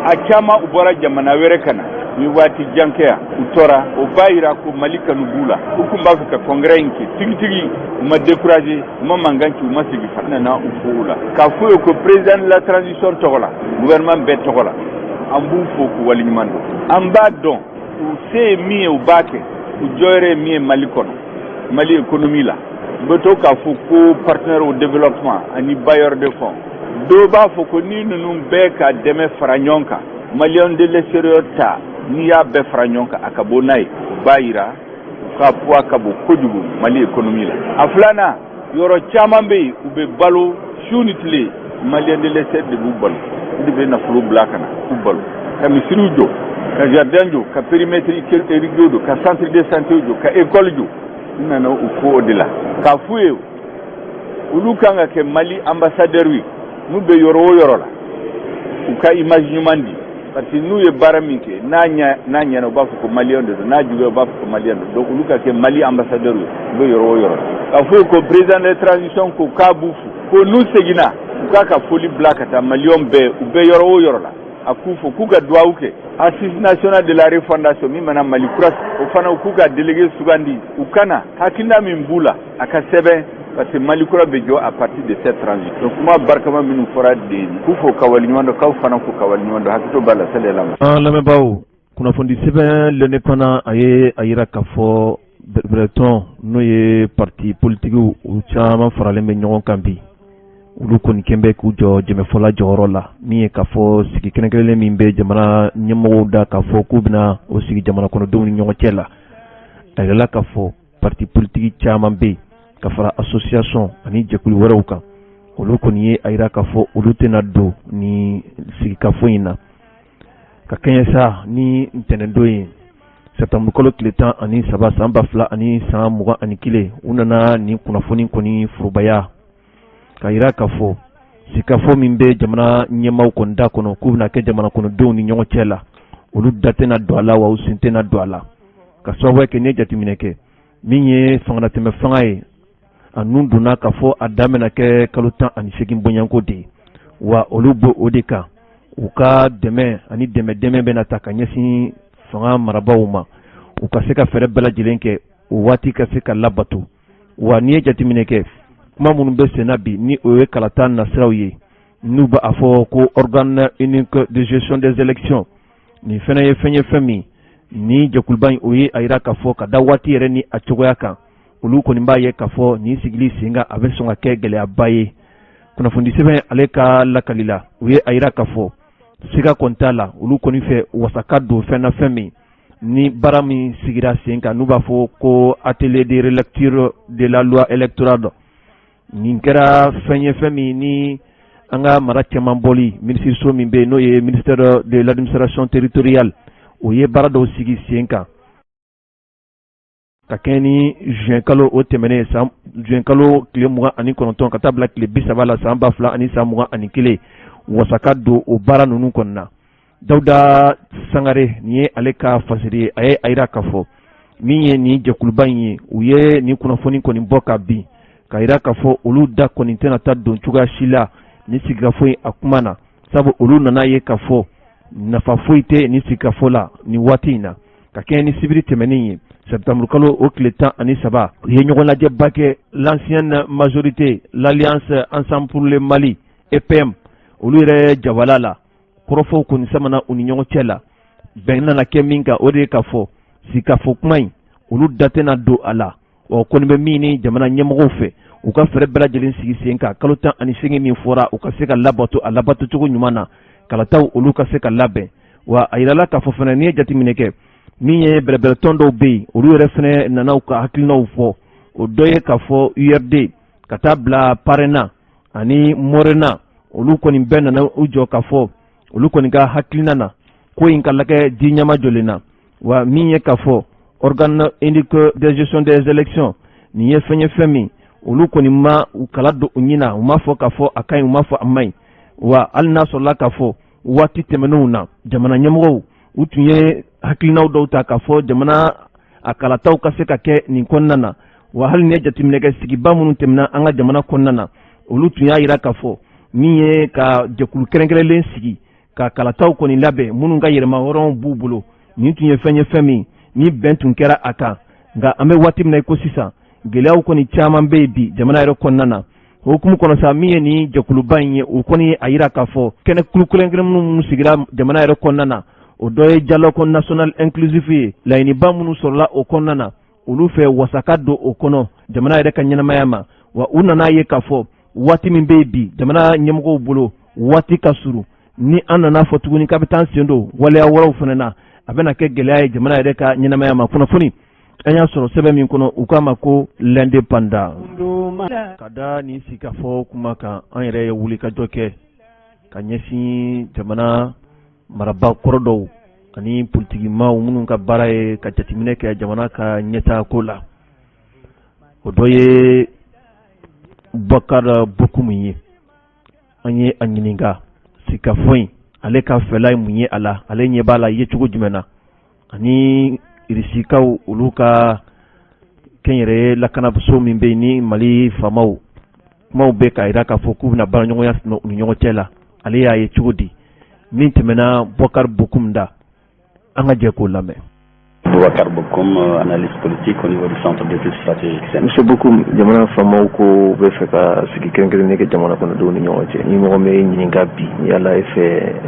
a caman u bɔra jamana wɛrɛ ka na ni waati jan kɛ yan u tora o b'a yira ko Mali kanu b'u la u kun b'a fɛ ka congrès in kɛ tigitigi u ma décourager u ma mankan ci u ma sigi fa nana u fo o la k'a fɔ ye ko président de la transition tɔgɔ la gouvernement bɛɛ tɔgɔ la an b'u fo k'u waleɲuman dɔn an b'a dɔn u se ye min ye u b'a kɛ u jɔyɔrɔ ye min ye Mali kɔnɔ Mali économie la u bɛ to k'a fɔ ko partenaire au développement ani bailleur de fonds dɔw b'a fɔ ko ni ninnu bɛɛ ka dɛmɛ fara ɲɔgɔn kan maliyɛn de l'extérieur ta n'i y'a bɛɛ fara ɲɔgɔn kan a ka bɔ n'a ye u b'a yira u ka poids ka bon kojugu Mali économie la a filanan yɔrɔ caman bɛ yen u bɛ balo su ni tile maliyɛn de l'extérieur de b'u balo de bɛ nafolo bila ka na k'u balo ka misiriw jɔ ka jardin jɔ ka périmètre irrigué jɔ ka centre de santé jɔ ka école jɔ n nana u fo o de la k'a f'u ye olu kan ka kɛ Mali ambassadeur ye n'u bɛ yɔrɔ o yɔrɔ la u ka image ɲuman di parce que n'u ye baara min kɛ n'a ɲɛna u b'a fɔ ko maliyɛn de don n'a juguyara u b'a fɔ ko maliyɛn de don donc olu ka kɛ Mali ambassadeur ye u bɛ yɔrɔ o yɔrɔ la k'a f'u ye ko président de transition ko k'a b'u fo ko n'u seginna u k'a ka foli bila ka taa maliyɛnw bɛɛ u bɛ yɔrɔ o yɔrɔ la a k'u fo k'u ka duwawu kɛ assise nationale de la refondation min mana Mali kura o fana k'u ka délégué sugandi u kana hakilina min b'u la a ka sɛbɛn parce que Mali kura bɛ jɔ à partir de cette transition donc kuma barikama minnu fɔra de k'u fo ka waleɲuman dɔn k'aw fana fo ka waleɲuman dɔn hakili to b'a la sɛlɛ la an lamɛnbaaw kunnafoni sɛbɛn lɛnɛ fana a ye a yira k'a fɔ Breton n'o ye parti politigiw u caman faralen bɛ ɲɔgɔn kan bi olu kɔni kɛn bɛ k'u jɔ jɛmɛfɔla jɔyɔrɔ la min ye k'a fɔ sigi kɛrɛnkɛrɛnlen min bɛ jamana ɲɛmɔgɔw da k'a fɔ k'u bɛna o sigi jamana kɔnɔdenw ni ɲɔgɔn cɛ la a yɛrɛla k'a fɔ parti politigi caman bɛ yen ka fara association ani jɛkulu wɛrɛw kan olu kɔni ye a yira k'a fɔ olu tɛna don ni sigikafo in na ka kɛɲɛ sa ni ntɛnɛndon ye septembre kalo tile 13 san 2021 u nana ni kunnafoni kɔni furubaya ka yira k'a fɔ sigikafo min bɛ jamana ɲɛmaaw kɔni da kɔnɔ k'u bɛna kɛ jamana kɔnɔdenw ni ɲɔgɔn cɛ la olu da tɛna don a la wa u sen tɛna don a la ka sababu kɛ ni ye jateminɛ kɛ min ye fangatɛmɛ fanga ye a nun donna k'a fɔ a da bɛna kɛ kalo 18 bɔɲanko de ye wa olu bɛ o de kan u ka dɛmɛ ani dɛmɛ bɛna ta ka ɲɛsin fanga marabaaw ma u ka se ka fɛɛrɛ bɛɛ lajɛlen kɛ o waati ka se ka labato wa n'i ye jateminɛ kɛ kuma minnu bɛ senna bi ni o ye kalata nasiraw ye n'u b'a fɔ ko organe unique de gestion des élections nin fana ye fɛn min ni jɛkuluba in o ye a yira k'a fɔ ka da waati yɛrɛ ni a cogoya kan olu kɔni b'a ye k'a fɔ nin sigili sen kan a bɛ sɔn ka kɛ gɛlɛyaba ye kunnafoni sɛbɛn ale ka lakali la u ye a yira k'a fɔ siga kɔni t'a la olu kɔni fɛ wasaka don fɛn na fɛn min ni baara min sigira sen kan n'u b'a fɔ ko atelier de relecture de la loi électorale nin kɛra fɛn ye fɛn min ni an ka mara cɛman bɔli minisiriso min bɛ yen n'o ye ministère de l'administration territoriale o ye baara dɔw sigi sen kan ka kɛ ni juin kalo o tɛmɛnen juin kalo tile 29 ka taa bila tile 30 la san 2021 wasaka don o baara ninnu kɔnɔna Dawuda Sangare ni ye ale ka fasiri ye a ye a yira k'a fɔ min ye nin jɛkuluba in ye u ye nin kunnafoni kɔni bɔ ka bin ka yira k'a fɔ olu da kɔni tɛna taa don cogoya si la ni sigikafo in a kuma na sabu olu nana ye k'a fɔ nafa foyi tɛ ni sigikafo la ni waati in na ka kɛ ni sibiri tɛmɛnen ye septembre kalo o tile 13 u ye ɲɔgɔn lajɛba kɛ l'ancienne majorité l'alliance ensemble pour le Mali EPM olu yɛrɛ jabala la kɔrɔfɔw kɔni samana u ni ɲɔgɔn cɛ la bɛn nana kɛ min kan o de ye k'a fɔ sigikafo kuma in olu da tɛna don a la wa kɔni bɛ min ni jamana ɲɛmɔgɔw fɛ u ka fɛrɛ bɛɛ lajɛlen sigi sen kan kalo 18 min fɔra u ka se ka labato a labato cogo ɲuman na kalataw olu ka se ka labɛn wa a yirala k'a fɔ fana n'i ye jateminɛ kɛ min ye bɛrɛbɛrɛtɔn dɔw bɛ yen olu yɛrɛ fana nana u ka hakilinaw fɔ o dɔ ye k'a fɔ URD ka taa bila Parena ani Morena olu kɔni bɛɛ nana u jɔ k'a fɔ olu kɔni ka hakilina na ko in ka lagɛ di ɲama jɔlen na wa min ye k'a fɔ organe unique de gestion des élections nin ye fɛn ye fɛn min olu kɔni ma u kala don u ɲina u m'a fɔ k'a fɔ a ka ɲi u m'a fɔ a man ɲi wa hali n'a sɔrɔla k'a fɔ waati tɛmɛnenw na jamana ɲɛmɔgɔw u tun ye hakilinaw dɔw ta k'a fɔ jamana a kalataw ka se ka kɛ nin kɔnɔna na wa hali ni ye jateminɛ kɛ sigiba minnu tɛmɛna an ka jamana kɔnɔna na olu tun y'a yira k'a fɔ min ye ka jɛkulu kɛrɛnkɛrɛnlen sigi ka kalataw kɔni labɛn minnu ka yɛlɛma hɔrɔnw b'u bolo nin tun ye fɛn min ni bɛn tun kɛra a kan nka an bɛ waati min na i ko sisan gɛlɛyaw kɔni caman bɛ yen bi jamana yɛrɛ kɔnɔna na o hukumu kɔnɔ sa min ye nin jɛkuluba in ye o kɔni a yira k'a fɔ kɛnɛ kulu kɛrɛnkɛrɛn minnu sigira jamana yɛrɛ kɔnɔna na o dɔ ye dialogue national inclusif ye laɲiniba minnu sɔrɔla o kɔnɔna na olu fɛ wasaka don o kɔnɔ jamana yɛrɛ ka ɲɛnamaya ma wa u nana ye k'a fɔ waati min bɛ yen bi jamana ɲɛmɔgɔw bolo waati ka surun ni an nana fɔ tuguni k'a bɛ taa sen don waleya wɛrɛw fana na a bɛna kɛ gɛlɛya ye jamana yɛrɛ ka ɲɛnamaya ma kunnafoni an y'a sɔrɔ sɛbɛn min kɔnɔ u k'a ma ko l'indépendant ka da nin sigikafɔ kuma kan an yɛrɛ ye wulikajɔ kɛ ka ɲɛsin jamana maraba kɔrɔ dɔw ani politikimaaw minnu ka baara ye ka jateminɛ kɛ jamana ka ɲɛtaako la o dɔ ye Bubakar Bokum ye an ye a ɲininka sigikafɔ in ale ka fɛla ye mun ye a la ale ɲɛ b'a la ye cogo jumɛn na ani irisikaw olu ka kɛnyɛrɛye lakanaso min bɛ yen ni Mali faamaw kumaw bɛ ka yira k'a fɔ k'u bɛna baaraɲɔgɔnya u ni ɲɔgɔn cɛ la ale y'a ye cogo di min tɛmɛna Bubakar Bokum da an ka jɛ k'o lamɛn. Boubacar Bokum, analyste politique au niveau du centre d'études stratégiques. Monsieur Bokum, jamana faamaw ko bɛ fɛ ka sigi kɛrɛnkɛrɛnnen kɛ jamana kɔnɔdenw ni ɲɔgɔn cɛ ni ɲɔgɔn bɛ ɲininka bi yala e fɛ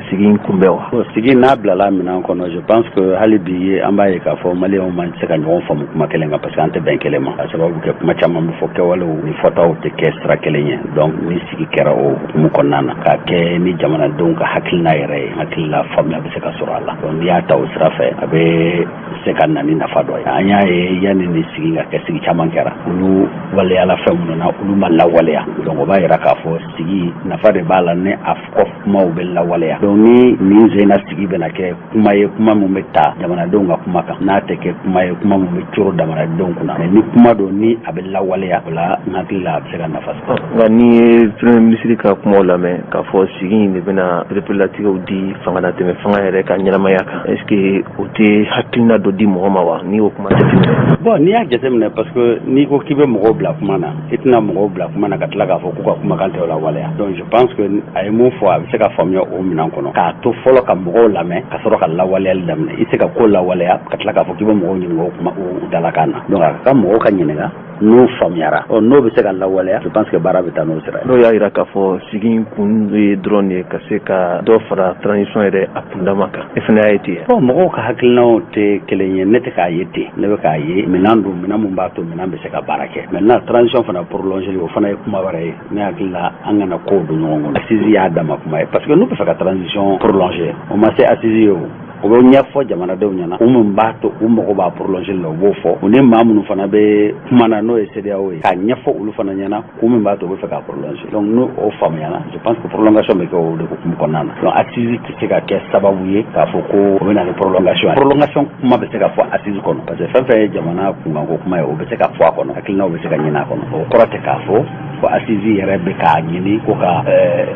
sigi in kunbɛn wa? Sigi n'a bilala minɛn kɔnɔ je pense que hali bi an b'a ye k'a fɔ maliyɛnw man se ka ɲɔgɔn faamu kuma kelen kan parce que an tɛ bɛn kelen ma. Ka sababu kɛ kuma caman bɛ fɔ kɛwalew ni fɔtaw tɛ kɛ sira kelen ye donc ni sigi kɛra o hukumu kɔnɔna na k'a kɛ ni jamanadenw ka hakilina yɛrɛ ye hakilila faamuya bɛ se ka sɔrɔ a la donc n'i y'a ta o sira fɛ a bɛ se ka na ni nafa dɔ ye an y'a ye yanni ni sigi ka kɛ sigi caman kɛra olu waleyala fɛn minnu na olu ma lawaleya donc o b'a yira k'a fɔ sigi nafa de b'a la ni a fɔ kumaw bɛ lawaleya donc ni nin zena sigi bɛna kɛ kuma ye kuma min bɛ ta jamanadenw ka kuma kan n'a tɛ kɛ kuma ye kuma min bɛ coro jamanadenw kunna mais ni kuma don ni a bɛ lawaleya o la n hakili la a bɛ se ka nafa sɔrɔ. nka ni ye premier ministre ka kumaw lamɛn k'a fɔ sigi in de bɛna pereperelatigɛw di fanga na tɛmɛ fanga yɛrɛ ka ɲɛnamaya kan est ce que o tɛ hakilina dɔ di mɔgɔ ma wa n'i y'o kuma jateminɛ. Bon n'i y'a jateminɛ parce que n'i ko k'i bɛ mɔgɔw bila kuma na i tɛna mɔgɔw bila kuma na ka tila k'a fɔ k'u ka kumakan tɛ o la waleya. Donc je pense que a ye mun fɔ a bɛ se ka faamuya o minɛn kɔnɔ k'a to fɔlɔ ka mɔgɔw lamɛn ka sɔrɔ ka lawaleyali daminɛ i tɛ se ka ko lawaleya ka tila k'a fɔ k'i bɛ mɔgɔw ɲininka o kuma o dalakan na. Donc a ka mɔgɔw ka ɲininka n'o faamuyara n'o bɛ se ka lawaleya je pense que baara bɛ taa n'o sira ye. N'o y'a jira k'a fɔ sigi kun ye dɔrɔn de ka se ka dɔ fara transition yɛrɛ a kundama kan e fana y'a ye ten. Bon mɔgɔw ka hakilinaw tɛ kelen ye ne tɛ k'a ye ten ne bɛ k'a ye minɛn don minɛn mun b'a to minɛn bɛ se ka baara kɛ maintenant transition fana prolonger o fana ye kuma wɛrɛ ye ne hakili la an kana kow don ɲɔgɔn kɔnɔ. Assise y'a dama kuma ye parce que n'u bɛ fɛ ka transition prolonger o ma se assise ye o. O bɛ ɲɛfɔ jamanadenw ɲɛna u min b'a to u mago b'a prolonger la u b'o fɔ u ni maa minnu fana bɛ kuma na n'o ye CEDEAO ye k'a ɲɛfɔ olu fana ɲɛna u min b'a to u bɛ fɛ k'a prolonger donc n'o faamuyana je pense que prolongation bɛ kɛ o de hukumu kɔnɔna na donc assise tɛ se ka kɛ sababu ye k'a fɔ ko o bɛ na ni prolongation kuma bɛ se ka fɔ assise kɔnɔ parce que fɛn fɛn ye jamana kunkanko kuma ye o bɛ se ka fɔ a kɔnɔ hakilinaw bɛ se ka ɲini a kɔnɔ o kɔrɔ tɛ k'a fɔ ko assise yɛrɛ bɛ k'a ɲini ko ka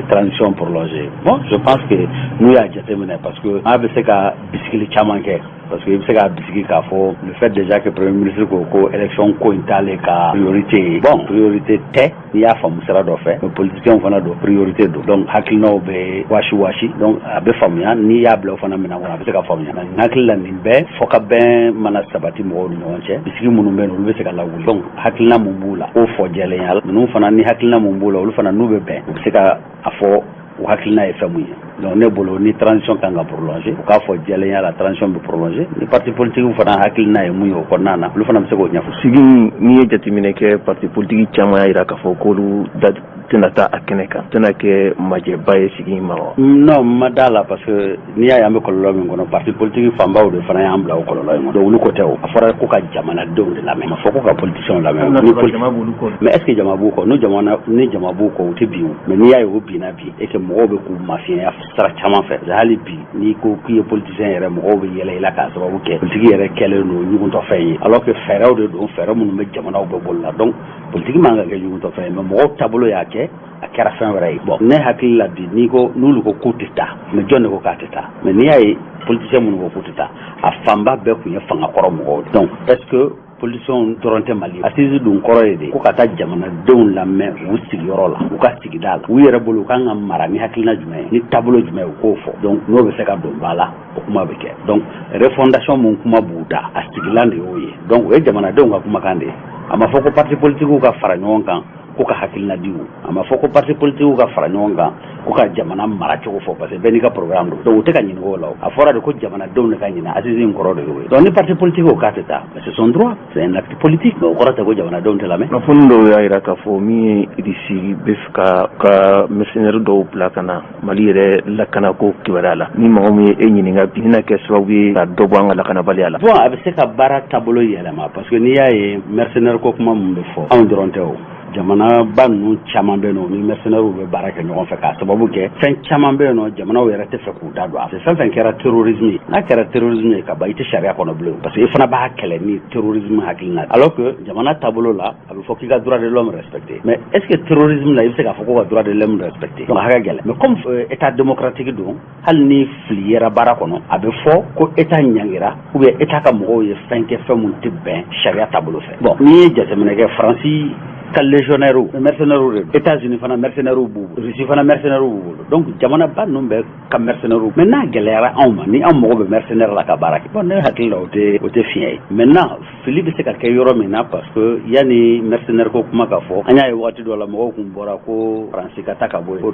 transition prolonger bon je pense que n'u y'a jateminɛ parce que an bɛ se ka bisigili caman kɛ parce que i bɛ se k'a bisigi k'a fɔ le fait déjà que premier ministre ko élection ko in t'ale ka priorité ye bon priorité tɛ n'i y'a faamu sira dɔ fɛ mais politiciens fana don priorité don donc hakilinaw bɛ wasi donc a bɛ faamuya n'i y'a bila o fana minɛn kɔnɔ a bɛ se ka faamuya mais hakili la nin bɛɛ fɔ ka bɛn mana sabati mɔgɔw ni ɲɔgɔn cɛ bisigi minnu bɛ yen olu bɛ se ka lawuli donc hakilina mun b'u la o fɔ jɛlenya la ninnu fana ni hakilina mun b'u la olu fana n'u bɛ bɛn u bɛ se ka a fɔ o hakilina ye fɛn mun ye donc ne bolo ni transition kan ka prolonger u k'a fɔ jɛlenya la transition bɛ prolonger ni parti politique fana hakilina ye mun ye o kɔnɔna na olu fana bɛ se k'o ɲɛfɔ. Sigi n'i ye jateminɛ kɛ parti politique caman y'a jira k'a fɔ k'olu tɛna taa a kɛnɛ kan tɛna kɛ majɛba ye sigi ma wa. Non ma da la parce que n'i y'a ye an bɛ kɔlɔlɔ min kɔnɔ parti politique fanbaw de fana y'an bila o kɔlɔlɔ in kɔnɔ donc olu ko tɛ o a fɔra ko ka jamanadenw de lamɛn a fɔ ko ka politiciens lamɛn mais est ce que jama b'u kɔ ni jama b'u kɔ u tɛ bin o mais n'i y'a ye o binna bi et que mɔgɔw bɛ k'u mafiyɛnya sira caman fɛ hali bi n'i ko k'i ye politicien yɛrɛ mɔgɔw bɛ yɛlɛ i la k'a sababu kɛ politique yɛrɛ kɛlen don ɲugutɔfɛn ye alors que fɛɛrɛw de don fɛɛrɛ minnu bɛ jamanaw bɛɛ bolo la donc politique man ka kɛ ɲugutɔfɛn ye mais mɔgɔw taabolo y'a kɛ a kɛra fɛn wɛrɛ ye bon ne hakili la bi n'olu ko k'u tɛ taa mais jɔn de ko k'a tɛ taa mais n'i y'a ye politicien minnu ko k'u tɛ taa a fanba bɛɛ tun ye fanga kɔrɔ mɔgɔw donc est ce que politiciens dɔrɔn tɛ Mali assise dun kɔrɔ ye de ko ka taa jamanadenw lamɛn u sigiyɔrɔ la u ka sigida la u yɛrɛ bolo u kan ka mara ni hakilina jumɛn ye ni taabolo jumɛn ye u k'o fɔ donc n'o bɛ se ka don ba la o kuma bɛ kɛ donc refondation mun kuma b'u da a sigilan de y'o ye donc o ye jamanadenw ka kumakan de ye a ma fɔ ko parti politique ka fara ɲɔgɔn kan ko ka hakilina di u a ma fɔ ko parti politique ka fara ɲɔgɔn kan ko ka jamana mara cogo fɔ parce que bɛɛ n'i ka programme don donc u tɛ ka ɲininka o la a fɔra de ko jamanadenw de ka ɲinɛ assise in kɔrɔ de y'o ye donc ni parti politique k'a tɛ taa mais c'est son droit c'est un acte politique mais o kɔrɔ tɛ ko jamanadenw tɛ lamɛn. kunnafoni dɔw y'a jira k'a fɔ min ye irisi bɛ fɛ ka mercenaires dɔw bila ka na Mali yɛrɛ lakanako kibaruya la ni mɔgɔ min ye e ɲininka bi bɛna kɛ sababu ye ka dɔ bɔ an ka lakanabaliya la. bon a bɛ se ka baara taabolo yɛlɛma parce que n'i y'a ye mercenaires ko kuma mun bɛ fɔ anw dɔrɔn tɛ o jamanaba ninnu caman bɛ yen nɔ ni mercenaires bɛ baara kɛ ɲɔgɔn fɛ k'a sababu kɛ fɛn caman bɛ yen nɔ jamanaw yɛrɛ tɛ fɛ k'u da don a fɛ fɛn fɛn kɛra terrorisme ye n'a kɛra terrorisme ye ka ban i tɛ sariya kɔnɔ bilen parce que i fana b'a kɛlɛ ni terrorisme hakilina alors que jamana taabolo la a bɛ fɔ k'i ka droit de l'homme respecté mais est ce que terrorisme la i bɛ se k'a fɔ ko ka droit de l'homme respecté donc a ka gɛlɛn mais comme état démocratique don hali ni fili yɛrɛ baara kɔnɔ a bɛ fɔ ko état ɲangira ou bien état ka mɔgɔw ye fɛn kɛ fɛn mun tɛ bɛn sariya taabolo fɛ bon n'i ye jateminɛ kɛ Faransi ka légionnaires mercenaires de États-Unis fana mercenaires b'u bolo Russie fana mercenaires b'u bolo donc jamanaba ninnu bɛ ka mercenaires mais n'a gɛlɛyara anw ma ni anw mago bɛ mercenaires la ka baara kɛ bon ne hakili la o tɛ fiɲɛ ye maintenant fili bɛ se ka kɛ yɔrɔ min na parce que yanni mercenaires ko kuma ka fɔ an y'a ye waati dɔ la mɔgɔw kun bɔra ko Faransi ka taa ka bɔ yen ko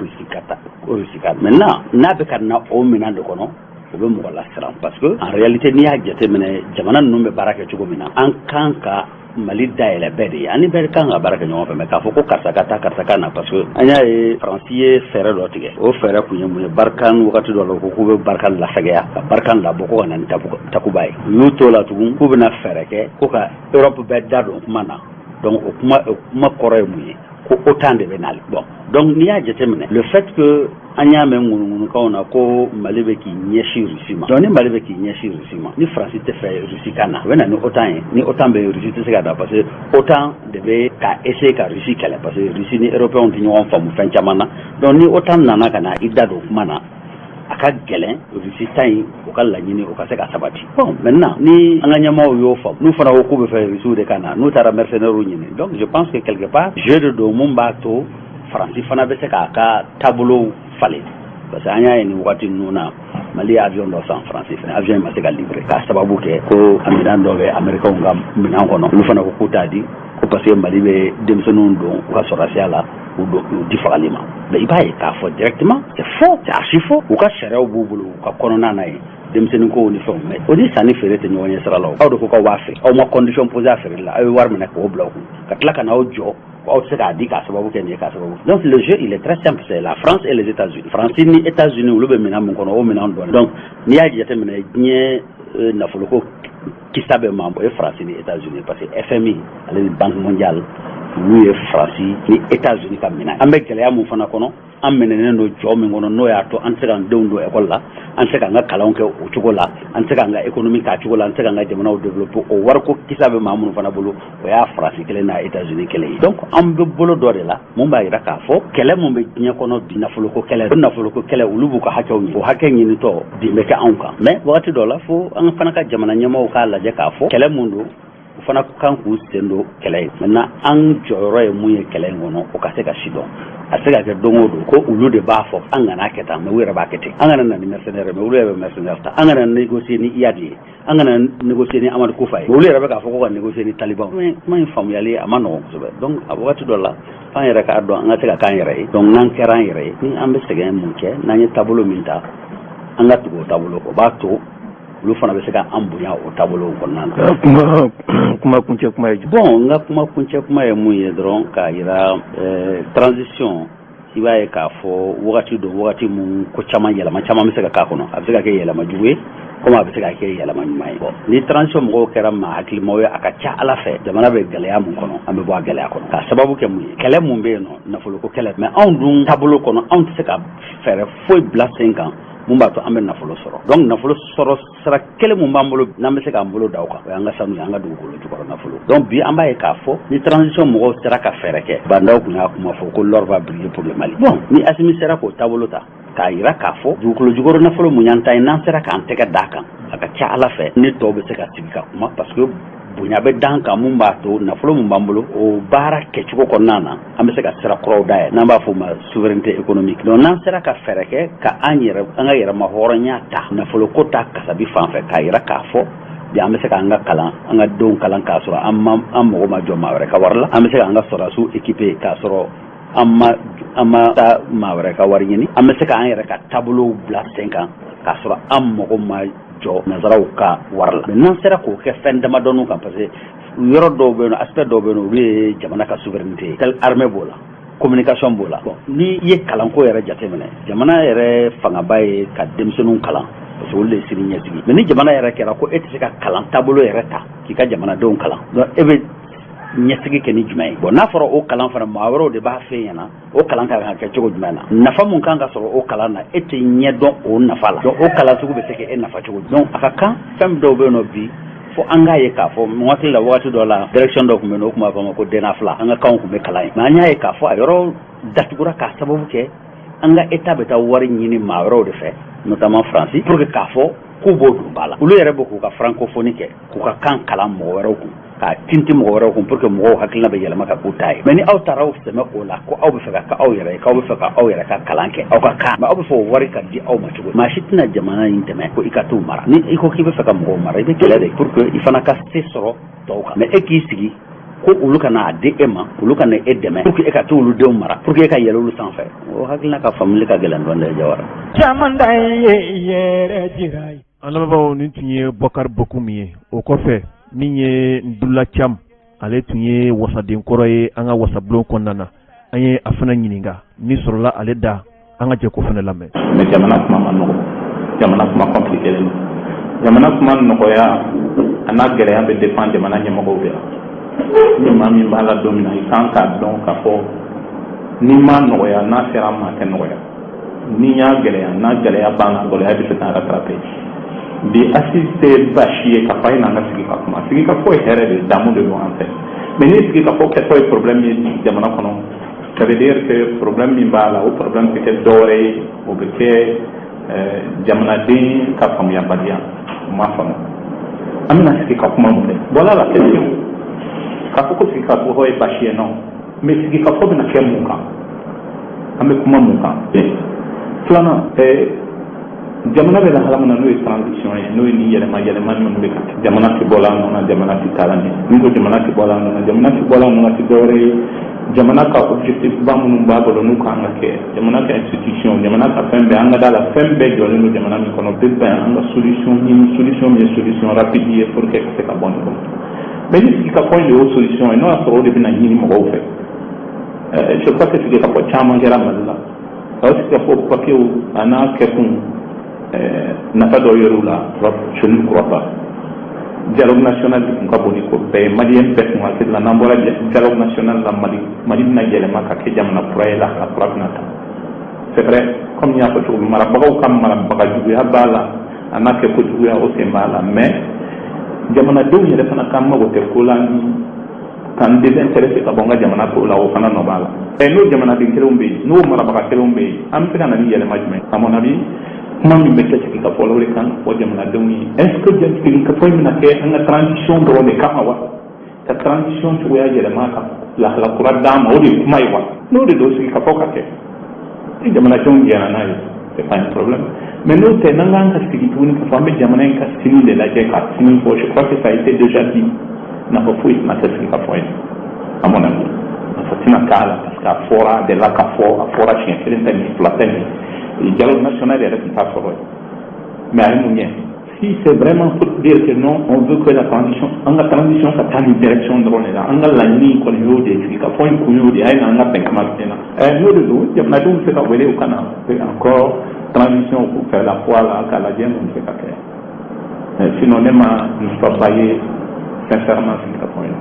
Russie ka maintenant n'a bɛ ka na o minɛn de kɔnɔ o bɛ mɔgɔ lasiran parce que en réalité n'i y'a jateminɛ jamana ninnu bɛ baara kɛ cogo min na an kan ka Mali dayɛlɛ bɛɛ de ye ani bɛɛ kan ka baara kɛ ɲɔgɔn fɛ mais k'a fɔ ko karisa ka taa karisa ka na parce que an y'a ye Faransi ye fɛɛrɛ dɔ tigɛ o fɛɛrɛ kun ye mun ye Barkhane wagati dɔ la ko k'u bɛ Barkhane lasɛgɛya ka Barkhane labɔ ko ka na ni takuba ye u y'u t'o la tugun k'u bɛna fɛɛrɛ kɛ ko ka Europe bɛɛ da don kuma na donc o kuma kɔrɔ ye mun ye ko OTAN de bɛ nali bon donc n'i y'a jateminɛ le fait que an y'a mɛn ŋunuŋunukanw na ko Mali bɛ k'i ɲɛsin Russie ma donc ni Mali bɛ k'i ɲɛsin Russie ma ni Faransi tɛ fɛ Russie ka na o bɛ na ni OTAN ye ni OTAN bɛ yen Russie tɛ se ka da parce que OTAN de bɛ ka essayer ka Russie kɛlɛ parce que Russie ni Européens tɛ ɲɔgɔn faamu fɛn caman na donc ni OTAN nana ka na i da don kuma na a ka gɛlɛn Russie ta in o ka laɲini o ka se ka sabati. Bon maintenant ni an ka ɲɛmaaw y'o faamu n'u fana ko k'u bɛ fɛ Russie de ka na n'u taara mercenaires ɲini donc je pense que quelque part jeu de don mun b'a to Faransi fana bɛ se k'a ka taabolo falen parce que an y'a ye nin wagati ninnu na Mali avion dɔ san Faransi fana avion in ma se ka livrer k'a sababu kɛ ko a minɛn dɔ bɛ Américains ka minɛn kɔnɔ olu fana ko k'u t'a di ko parce que Mali bɛ denmisɛnninw don u ka sɔrɔdasiya la u di fagali ma mais i b'a ye k'a fɔ directement c'est faux c'est archi faux u ka sariyaw b'u bolo u ka kɔnɔna na ye denmisɛnnin ko ni fɛnw mais o ni sanni feere tɛ ɲɔgɔn ɲɛ sira la aw de ko k'aw b'a feere aw ma condition posé a feereli la aw ye wari minɛ k'o bila u kun ka tila ka n'aw jɔ aw tɛ se k'a di k'a sababu kɛ nin ye k'a sababu donc le jeu il est très simple c'est la France et les États-Unis France ni États-Unis olu bɛ minɛn min kɔnɔ o minɛn dɔn donc n'i y'a jateminɛ diɲɛ nafoloko kisa bɛ maa bɔ ye France ni États-Unis parce que FMI ale ni Banque mondiale olu ye France ni États-Unis ka minɛn an bɛ gɛlɛya mun fana kɔnɔ an minɛnen don jɔ min kɔnɔ n'o y'a to an tɛ se k'an denw don école la an tɛ se k'an ka kalanw kɛ o cogo la an tɛ se k'an ka économie k'a cogo la an tɛ se k'an ka jamanaw développer o wariko kisa bɛ maa minnu fana bolo o y'a France kelen n'a États-Unis kelen ye donc an bɛ bolo dɔ de la mun b'a jira k'a fɔ kɛlɛ mun bɛ diɲɛ kɔnɔ bi nafoloko kɛlɛ o nafoloko kɛlɛ olu b'u ka hakɛw ɲini o hakɛ ɲinitɔ bin bɛ kɛ anw kan mais wagati dɔ la fo an fana ka jamana ɲɛmaaw k'a lajɛ k'a fɔ kɛlɛ mun don o fana kan k'u sen don kɛlɛ ye maintenant an jɔyɔrɔ ye mun ye kɛlɛ in kɔnɔ o ka se ka si dɔn a se ka kɛ don o don ko olu de b'a fɔ an kana kɛ tan mais u yɛrɛ b'a kɛ ten an kana na ni mercenaire mais olu yɛrɛ bɛ mercenaire ta an kana négocier ni IAD ye an kana négocier ni Amadu Kufa ye olu yɛrɛ bɛ k'a fɔ ko ka négocier ni Taliban kuma in faamuyali a ma nɔgɔn kosɛbɛ donc a wagati dɔ la an yɛrɛ k'a dɔn an ka se ka k'an yɛrɛ ye donc n'an kɛra an yɛrɛ ye ni an bɛ sɛgɛn mun kɛ n'an ye taabolo min ta an ka tugu o taabolo o b'a to olu fana bɛ se ka an bonya o taabolo kɔnɔna na kuma kuncɛ kuma ye bon n ka kuma kuncɛ kuma ye mun ye dɔrɔn k'a yira transition i b'a ye k'a fɔ wagati don wagati mun ko caman yɛlɛma caman bɛ se ka k'a kɔnɔ a bɛ se ka kɛ yɛlɛma jugu ye comme a bɛ se ka kɛ yɛlɛma ɲuman ye bon ni transition mɔgɔw kɛra maa hakilimaw ye a ka ca Ala fɛ jamana bɛ gɛlɛya mun kɔnɔ an bɛ bɔ a gɛlɛya kɔnɔ k'a sababu kɛ mun ye kɛlɛ mun bɛ yen nɔ nafoloko kɛlɛ mais anw dun taabolo kɔnɔ anw tɛ se ka fɛɛrɛ foyi bila sen kan mun b'a to an bɛ nafolo sɔrɔ donc nafolo sɔrɔ sira kelen mun b'an bolo n'an bɛ se k'an bolo da o kan o y'an ka sanu ye an ka dugukolo jukɔrɔ nafolo donc bi an b'a ye k'a fɔ ni transition mɔgɔw sera ka fɛɛrɛ kɛ bandaw kun y'a kuma fɔ ko l'or va briller pour le Mali bon ni Assimi sera k'o taabolo ta k'a yira k'a fɔ dugukolo jukɔrɔ nafolo mun y'an ta ye n'an sera k'an tɛgɛ d'a kan a ka ca Ala fɛ ne tɔw bɛ se ka sigi ka kuma parce que bonya bɛ d'an kan mun b'a to nafolo mun b'an bolo o baara kɛcogo kɔnɔna na an bɛ se ka sira kuraw dayɛlɛ n'an b'a fɔ o ma souveraineté économique donc n'an sera ka fɛɛrɛ kɛ ka an ka yɛrɛma hɔrɔnya ta nafolo ko ta kasabi fan fɛ k'a yira k'a fɔ bi an bɛ se k'an ka kalan an ka denw kalan k'a sɔrɔ an mago ma jɔ maa wɛrɛ ka wari la an bɛ se k'an ka sɔrɔdasiw équiper k'a sɔrɔ an ma taa maa wɛrɛ ka wari ɲini an bɛ se k'an yɛrɛ ka taabolow bila sen kan k'a sɔrɔ an mago ma jɔ nazaraw ka wari la mais n'an sera k'o kɛ fɛn damadɔnu kan parce que yɔrɔ dɔw bɛ yen nɔ aspect dɔw bɛ yen nɔ olu ye jamana ka souveraineté ye tel armée b'o la communication b'o la bon ni i ye kalanko yɛrɛ jateminɛ jamana yɛrɛ fangaba ye ka denmisɛnninw kalan parce que olu de ye sini ɲɛsigi mais ni jamana yɛrɛ kɛra ko e tɛ se ka kalan taabolo yɛrɛ ta k'i ka jamanadenw kalan donc e bɛ ɲɛsigi kɛ ni jumɛn ye bon n'a fɔra o kalan fana maa wɛrɛw de b'a fɛ ɲɛna o kalan ka kan ka kɛ cogo jumɛn na nafa mun kan ka sɔrɔ o kalan na e tɛ ɲɛ dɔn o nafa la donc o kalan sugu bɛ se ka e nafa cogo donc a ka kan fɛn dɔw bɛ yen nɔ bi fo an k'a ye k'a fɔ waati la wagati dɔ la direction dɔ tun bɛ yen nɔ o tun b'a fɔ ma ko denna fila an ka kanw tun bɛ kalan ye mais an y'a ye k'a fɔ a yɔrɔ datugura k'a sababu kɛ an ka État bɛ taa wari ɲini maa wɛrɛw de fɛ notamment France pour que k'a fɔ k'u b'o don ba la olu yɛrɛ bɛ k'u ka francophonie kɛ k'u ka kan kalan mɔgɔ wɛrɛw kun k'a tinti mɔgɔ wɛrɛw kun pour que mɔgɔw hakilina bɛ yɛlɛma ka k'u ta ye mais ni aw taara aw sɛmɛ o la ko aw bɛ fɛ ka kɛ aw yɛrɛ ye k'aw bɛ fɛ ka aw yɛrɛ ka kalan kɛ aw ka kan mais aw bɛ fɛ o wari ka di aw ma cogo maa si tɛna jamana in dɛmɛ ko i ka t'u mara ni i ko k'i bɛ fɛ ka mɔgɔw mara i bɛ kɛlɛ de pour que i fana ka se sɔrɔ tɔw kan mais e k'i sigi ko olu kana a di e ma olu kana e dɛmɛ pour que e ka t'olu denw mara pour que e ka yɛlɛ olu sanfɛ o hakilina ka faamuli ka gɛlɛn dɔɔnin dɛ Jawara caman da ye yɛrɛ jira ye an lamɛnbaaw nin tun ye Bukari Bokum ye o kɔfɛ min ye Ndula Cam ale tun ye wasaden kɔrɔ ye an ka wasabulon kɔnɔna na an ye a fana ɲininka ni sɔrɔla ale da an ka jɛko fana lamɛn mais jamana kuma ma nɔgɔ jamana kuma compliqué don jamana kuma nɔgɔya a n'a gɛlɛya bɛ dépend jamana ɲɛmɔgɔw de la ni maa min b'a la don min na i kan k'a dɔn k'a fɔ ni ma nɔgɔya n'a sera ma tɛ nɔgɔya ni y'a gɛlɛya n'a gɛlɛya banna gɛlɛya bɛ se k'a rattraper bi Assimi tɛ baasi ye k'a fɔ a ye n'an ka sigi ka kuma sigi ka fɔ ye hɛrɛ de damu de don an fɛ mais ni sigi ka fɔ kɛtɔ ye problème ye jamana kɔnɔ ça veut dire que problème min b'a la o problème peut être dɔwɛrɛ ye o bɛ kɛ jamanaden ka faamuyabaliya u m'a faamu an bɛna sigi ka kuma mun kɛ voilà la question k'a fɔ ko sigikafɔ ye baasi ye non mais sigikafɔ bɛna kɛ mun kan an bɛ kuma mun kan filanan jamana bɛ lahala min na n'o ye transition ye n'o ye ni yɛlɛma minnu bɛ ka kɛ jamana tɛ bɔla a nɔ na jamana tɛ taa la ɲɛ ni ko jamana tɛ bɔla a nɔ na jamana tɛ bɔla a nɔ na tɛ dɔwɛrɛ ye jamana ka objectif ba minnu b'a bolo n'u kan ka kɛ jamana ka institution jamana ka fɛn bɛɛ an ka da la fɛn bɛɛ jɔlen don jamana min kɔnɔ bɛ bɛn an ka solution ɲini solution min ye solution rapide ye pour que ka se ka bɔ nin kɔnɔ mais ni sigikafɔ in de y'o solution ye n'o y'a sɔrɔ o de bɛna ɲini mɔgɔw fɛ je crois que sigikafɔ caman kɛra mali la o sigikafɔ papiyew a n'a kɛkun nafa dɔ yɔrɔ la je ne crois pas dialogue national de kun ka bon ni ko bɛɛ maliyɛn bɛɛ kun hakili la n'an bɔra dialogue national la mali bɛna yɛlɛma ka kɛ jamana kura ye la kura bɛna ta c'est vrai comme n y'a fɔ cogo min marabagaw ka marabagajuguya b'a la a n'a kɛ kojuguya o sen b'a la mais jamanadenw yɛrɛ fana k'an mago tɛ ko la ni k'an désintéressé ka bɔ n ka jamana ko la o fana nɔ b'a la n'o jamanaden kelenw bɛ yen n'o marabaga kelenw bɛ yen an bɛ se ka na ni yɛlɛma jumɛn à mon avis kuma min bɛ kɛ sigikafɔ la o de kan ka fɔ jamanadenw ye est ce que sigikafɔ in bɛna kɛ an ka transition dɔrɔn de kama wa ka transition cogoya yɛlɛma ka lahala kura d'an ma o de ye kuma ye wa n'o de don sigikafɔ ka kɛ ni jamanadenw jɛra n'a ye c'est pas un problème mais n'o tɛ n'an k'an ka sigi tuguni ka fɔ an bɛ jamana in ka sini de lajɛ ka sini fɔ je crois que ça a été déjà dit nafa foyi tɛna kɛ sigikafɔ ye à mon avis nafa tɛna k'a la parce que a fɔra de la ka fɔ a fɔra siɲɛ kelen tɛ nin fila tɛ nin le dialogue national est pas fort. Mais à un moment, si c'est vraiment pour dire que non, on veut que la transition ça t'a une direction de l'on est là. On a la ligne qu'on y a des filles, qu'on y a des aïe, on a peine comme nous de nous, il y a un peu de au Canada. C'est encore transition pour faire la foi là, qu'à la dienne, on ne sait pas faire. Sinon, on ne pas bailler sincèrement sur le point.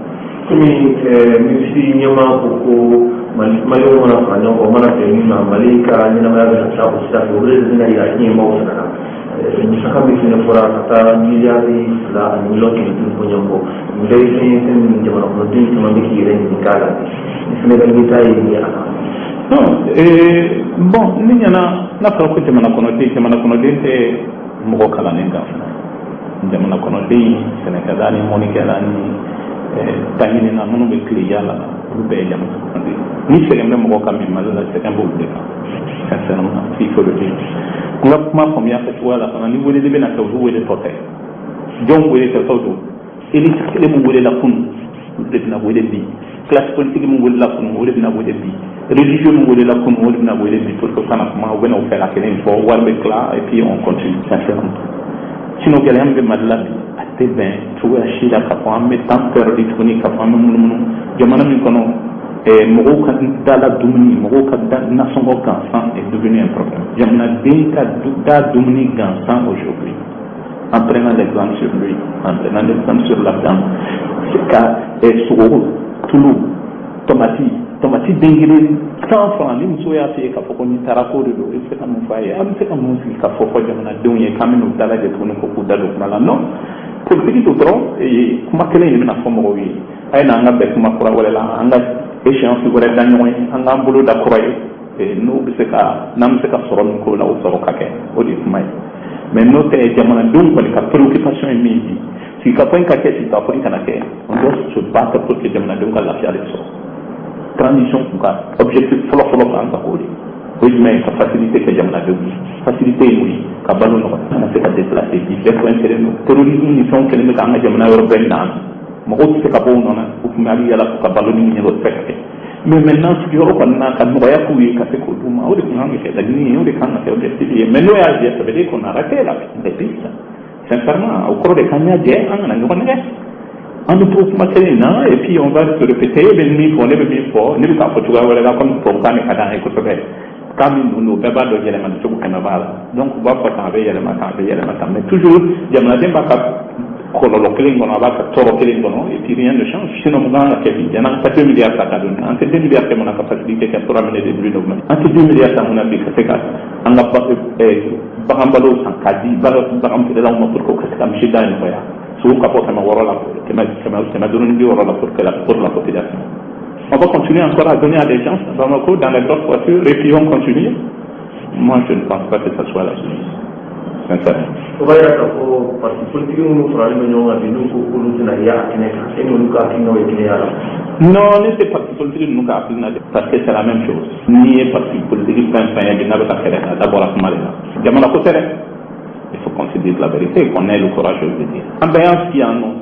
Comme ministre nyama ko mayo wana fanya ko mana ke ni na malika ni na maya cha ko sta ko le ni ya ni mo sana ni saka bi ni fora kata ni ya ni la ni lo ki ni ko nyambo ni le ni jama ko din ko ni ki re ni kala ni ne ni tai ni ana non bon ni nyana na fara ko jamana kono te mo ko kala ni ga jamana kono te Senegal ni monikala ni taɲini na minnu bɛ tile yala olu bɛɛ ye jamana kɔnɔden ni sɛgɛn bɛ mɔgɔ kan min mali la sɛgɛn b'olu de kan sincèrement s'il faut le dire n ka kuma faamuya fɛ cogoya la fana ni weleli bɛ na kɛ olu wele tɔ tɛ jɔnw wele tɛ tɔ don élite kelen min welela kunun olu de bɛna wele bi classe politique min welela kunun o de bɛna wele bi religieux min welela kunun o de bɛna wele bi pour que u kana kuma u bɛna o fɛ la kelen fɔ wari bɛ tila et puis on continue sincèrement sinon gɛlɛya min bɛ mali la bi a tɛ bɛn cogoya si la k'a fɔ an bɛ temps perdu tuguni k'a fɔ an bɛ munumunu jamana min kɔnɔ mɔgɔw ka dala dumuni mɔgɔw ka nasɔngɔ gansan est devenu un problème jamanaden ka da dumuni gansan aujourd'hui en prenant l'exemple sur lui en prenant l'exemple sur la dame c'est ka sogo tulu tomati den kelen 100 francs ni muso y'a f'i ye k'a fɔ ko n'i taara k'o de don i bɛ se ka mun fɔ a ye a bɛ se ka mun sigi k'a fɔ jamanadenw ye k'an bɛ n'u dalajɛ tuguni ko k'u da don kuma la non politique to dɔrɔn kuma kelen in de bɛna fɔ mɔgɔw ye a ye n'an ka bɛn kuma kura wɛrɛ la an ka échéance wɛrɛ da ɲɔgɔn ye an k'an bolo da kura ye n'an bɛ se ka sɔrɔ min k'o la o sɔrɔ ka kɛ o de ye kuma ye mais n'o tɛ jamanadenw kɔni ka préoccupation ye min ye sigikafɔ in ka kɛ sigikafɔ in kana kɛ on doit se battre pour que jamanadenw ka lafiya de sɔrɔ transition kun ka objectif fɔlɔ kan ka k'o de o ye jumɛn ye ka facilité kɛ jamanadenw ye facilité ye mun ye ka balo nɔgɔya kana se ka déplacer bi bɛɛ coincelen don terrorisme ni fɛnw kɛlen bɛ k'an ka jamana yɔrɔ bɛɛ na mɔgɔw tɛ se ka bɔ o nɔ na u tun bɛ hali yala k'u ka balo ni ɲɛdɔ tɛ se ka kɛ mais maintenant sigiyɔrɔ kɔni na ka nɔgɔya k'u ye ka se k'o d'u ma o de kun kan ka kɛ laɲini ye o de kan ka kɛ objectif ye mais n'o y'a jɛ ça veut dire qu'on a raté la piste sincèrement o kɔrɔ de k'an y'a jɛ an kana ɲɔgɔn nɛgɛ an bɛ to kuma kelen na et puis on va se répéter e bɛ min fɔ ne bɛ min fɔ ne bɛ k'a fɔ cogoya wɛrɛ la comme tubabukan de ka d'an ye kosɛbɛ k'a min ninnu bɛɛ b'a dɔn yɛlɛmani cogo kɛmɛ b'a la donc u b'a fɔ tan a bɛ yɛlɛma tan mais toujours jamanaden b'a ka kɔlɔlɔ kelen kɔnɔ a b'a ka tɔɔrɔ kelen kɔnɔ et puis rien ne change sinon mun kan ka kɛ bi yan'an ka 2 milliards ta ka don an tɛ 2 milliards kɛ mun na ka facilité kɛ pour amener des bruits d'augmentation an tɛ 2 milliards ta mun na bi ka se ka an ka bagan balo san k'a di bagan feerelaw ma pour que u ka se ka misi da nɔgɔya sogo ka bɔ 600 la 570 la pour la population. On va continuer encore à donner à des gens Bamako dans les autres voitures et puis on continue. moi je ne pense pas que ça soit la solution. Sincèrement. Parce politique nous fera le nom à nous pour nous n'aller à et nous à non, c'est parti politique nous à parce que c'est la même chose. Ni parti politique d'abord à il faut qu'on se dise la vérité, qu'on ait le courage de le dire. En béance qui en nous,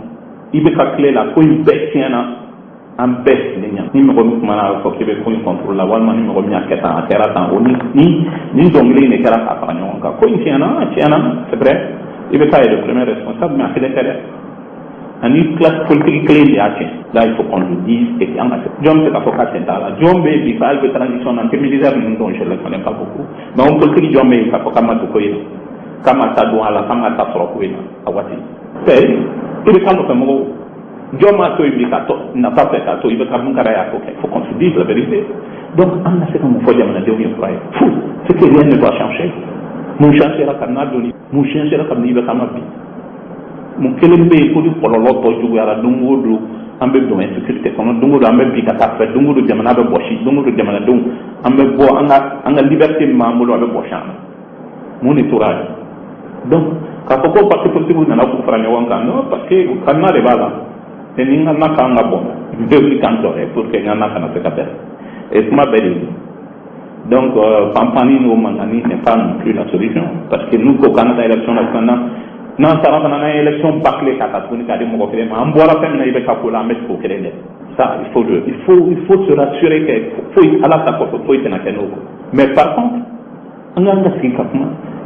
il veut calculer la couille bête en baisse les gens. Ni me remis comme un faut qu'il veut qu'on contrôle la voile, ni me remis à qu'être en terre à ni d'ongler ne qu'à la capagnon. Quand il tient c'est vrai, il veut pas être le premier responsable, mais à quel intérêt? En une classe politique clé, là, il faut qu'on le dise et qu'il y en a. John, c'est pas pour qu'à là. John, il faut que transition en militaire, dont je ne le connais pas beaucoup. Mais on peut dire John, il faut qu'à m'atouiller. Kama ta do ala kama ta soro ko ina awati c'est il quand on mo joma to ibi ka to na pas fait to ibi ka mun kara ya ko faut qu'on se dise la vérité donc on a fait comme faut dire na de bien frère fou c'est que rien ne doit changer mon changer la kana doni mon changer la kana ibi kama bi mon kelembe ko di pololo to jugu ala dungo do ambe do insécurité kono dungo do ambe bi ka ta fait dungo do jamana be boshi dungo do jamana dum ambe bo anga liberté mamulo abe boshana mon entourage. Donc, quand on parle politique, vous n'avez pas fait non, parce que vous n'avez pas là. Et vous n'avez pas fait bon. Vous devez cantorer pour que vous n'ayez pas fait capel. Et c'est ma belle idée. Donc, Pampani, nous, Mangani, n'est pas non plus la solution. Parce que nous, au Canada, l'élection nationale, non, ça va dans une élection bâclée, en bois la peine, il va pas la mettre pour créer. Ça, il faut se rassurer qu'il faut à la sacoche, il faut être dans le mais par contre, on a un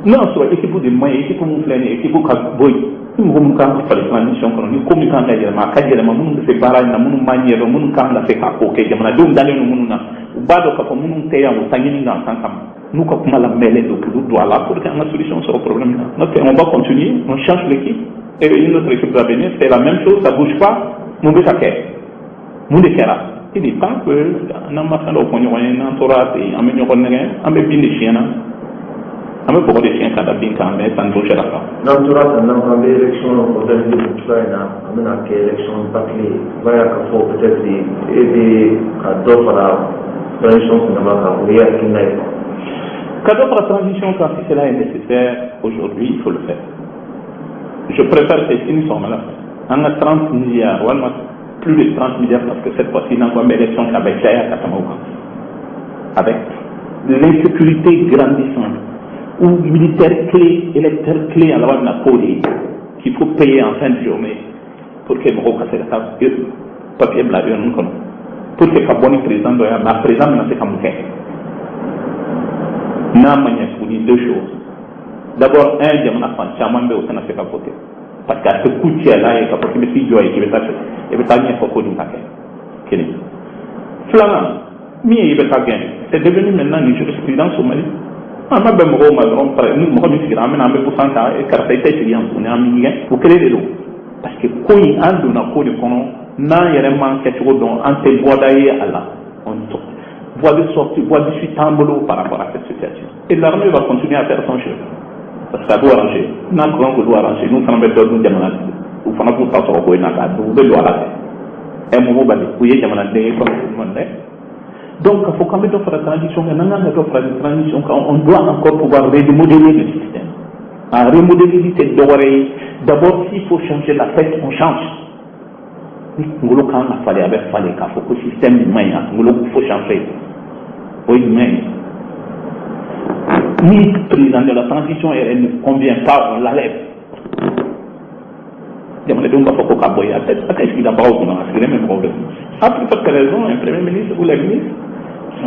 non, soit équipe de moyens, équipe de flâner, équipe de boy. Nous avons quand faire la transition, nous comme quand il y a ma carrière, nous fait barrage, nous manier, nous quand la fait capo, que jamana donc d'aller nous na. Ou bado ka nous teya ou tangini dans tant comme nous comme la mêler de pour doit là pour qu'il y ait une solution sur le problème là. Donc on va continuer, on change l'équipe et une autre équipe va venir, c'est la même chose, ça bouge pas, nous veut ça nous de kera. Il est temps que n'a pas fait l'opinion, on entourage et améliorer on met bien les chiens. On peut beaucoup de chiens quand bien quand mais ça ne bouge pas. L'entourage on a fait l'élection organisée pour tout ça on a fait l'élection bâclée, voilà qu'il faut peut-être aider à d'autres la transition finalement pour y aller. Quand d'autres transitions quand cela est nécessaire aujourd'hui, il faut le faire. Je préfère que si nous sommes là, on a 30 milliards, ou plus de 30 milliards parce que cette fois-ci, nous avons une élection avec Jaya Katamauka. Avec l'insécurité grandissante, ou militaires clés, électeurs clés à la voie de la police, qu'il faut payer en fin de journée pour que vous cassez la table, papier blanc, pour que le bon président doit être président, mais c'est comme ça. N'a manière pour dire deux choses. D'abord, un, il y a un enfant, mais aussi n'a fait qu'à côté. Parce qu'à ce coup-là, il y a un peu de joie qui va être il va être beaucoup de paquet. Flamand, il va être gagné. C'est devenu maintenant une jurisprudence au Mali. On a même nous avons mis un peu pour ça et car ça a été on a mis pour créer des lots. Parce que quand il y a un de nos cours de conon, n'a vraiment quelque chose dont on se voit d'ailleurs à la voie de sortie, voie de suite en boulot par rapport à cette situation. Et l'armée va continuer à faire son jeu. Parce que ça doit arranger. Nous doit arranger. Nous sommes besoin de diamants. Nous faisons pour ça sur le nous devons arranger. Et nous devons aller comme tout le monde. Donc, il faut quand même faire la transition. On doit encore pouvoir remodeler le système. À remodeler cette dorée. D'abord, s'il faut changer la fête, on change. Nous avons fallu avec fallu qu'il faut que le système il faut changer. Oui, mais ni président de la transition, elle ne convient pas, on l'enlève. Il y a des gens qui ont qu'est-ce qu'il a pas au c'est le même problème. Après cette raison, un premier ministre ou les ministres,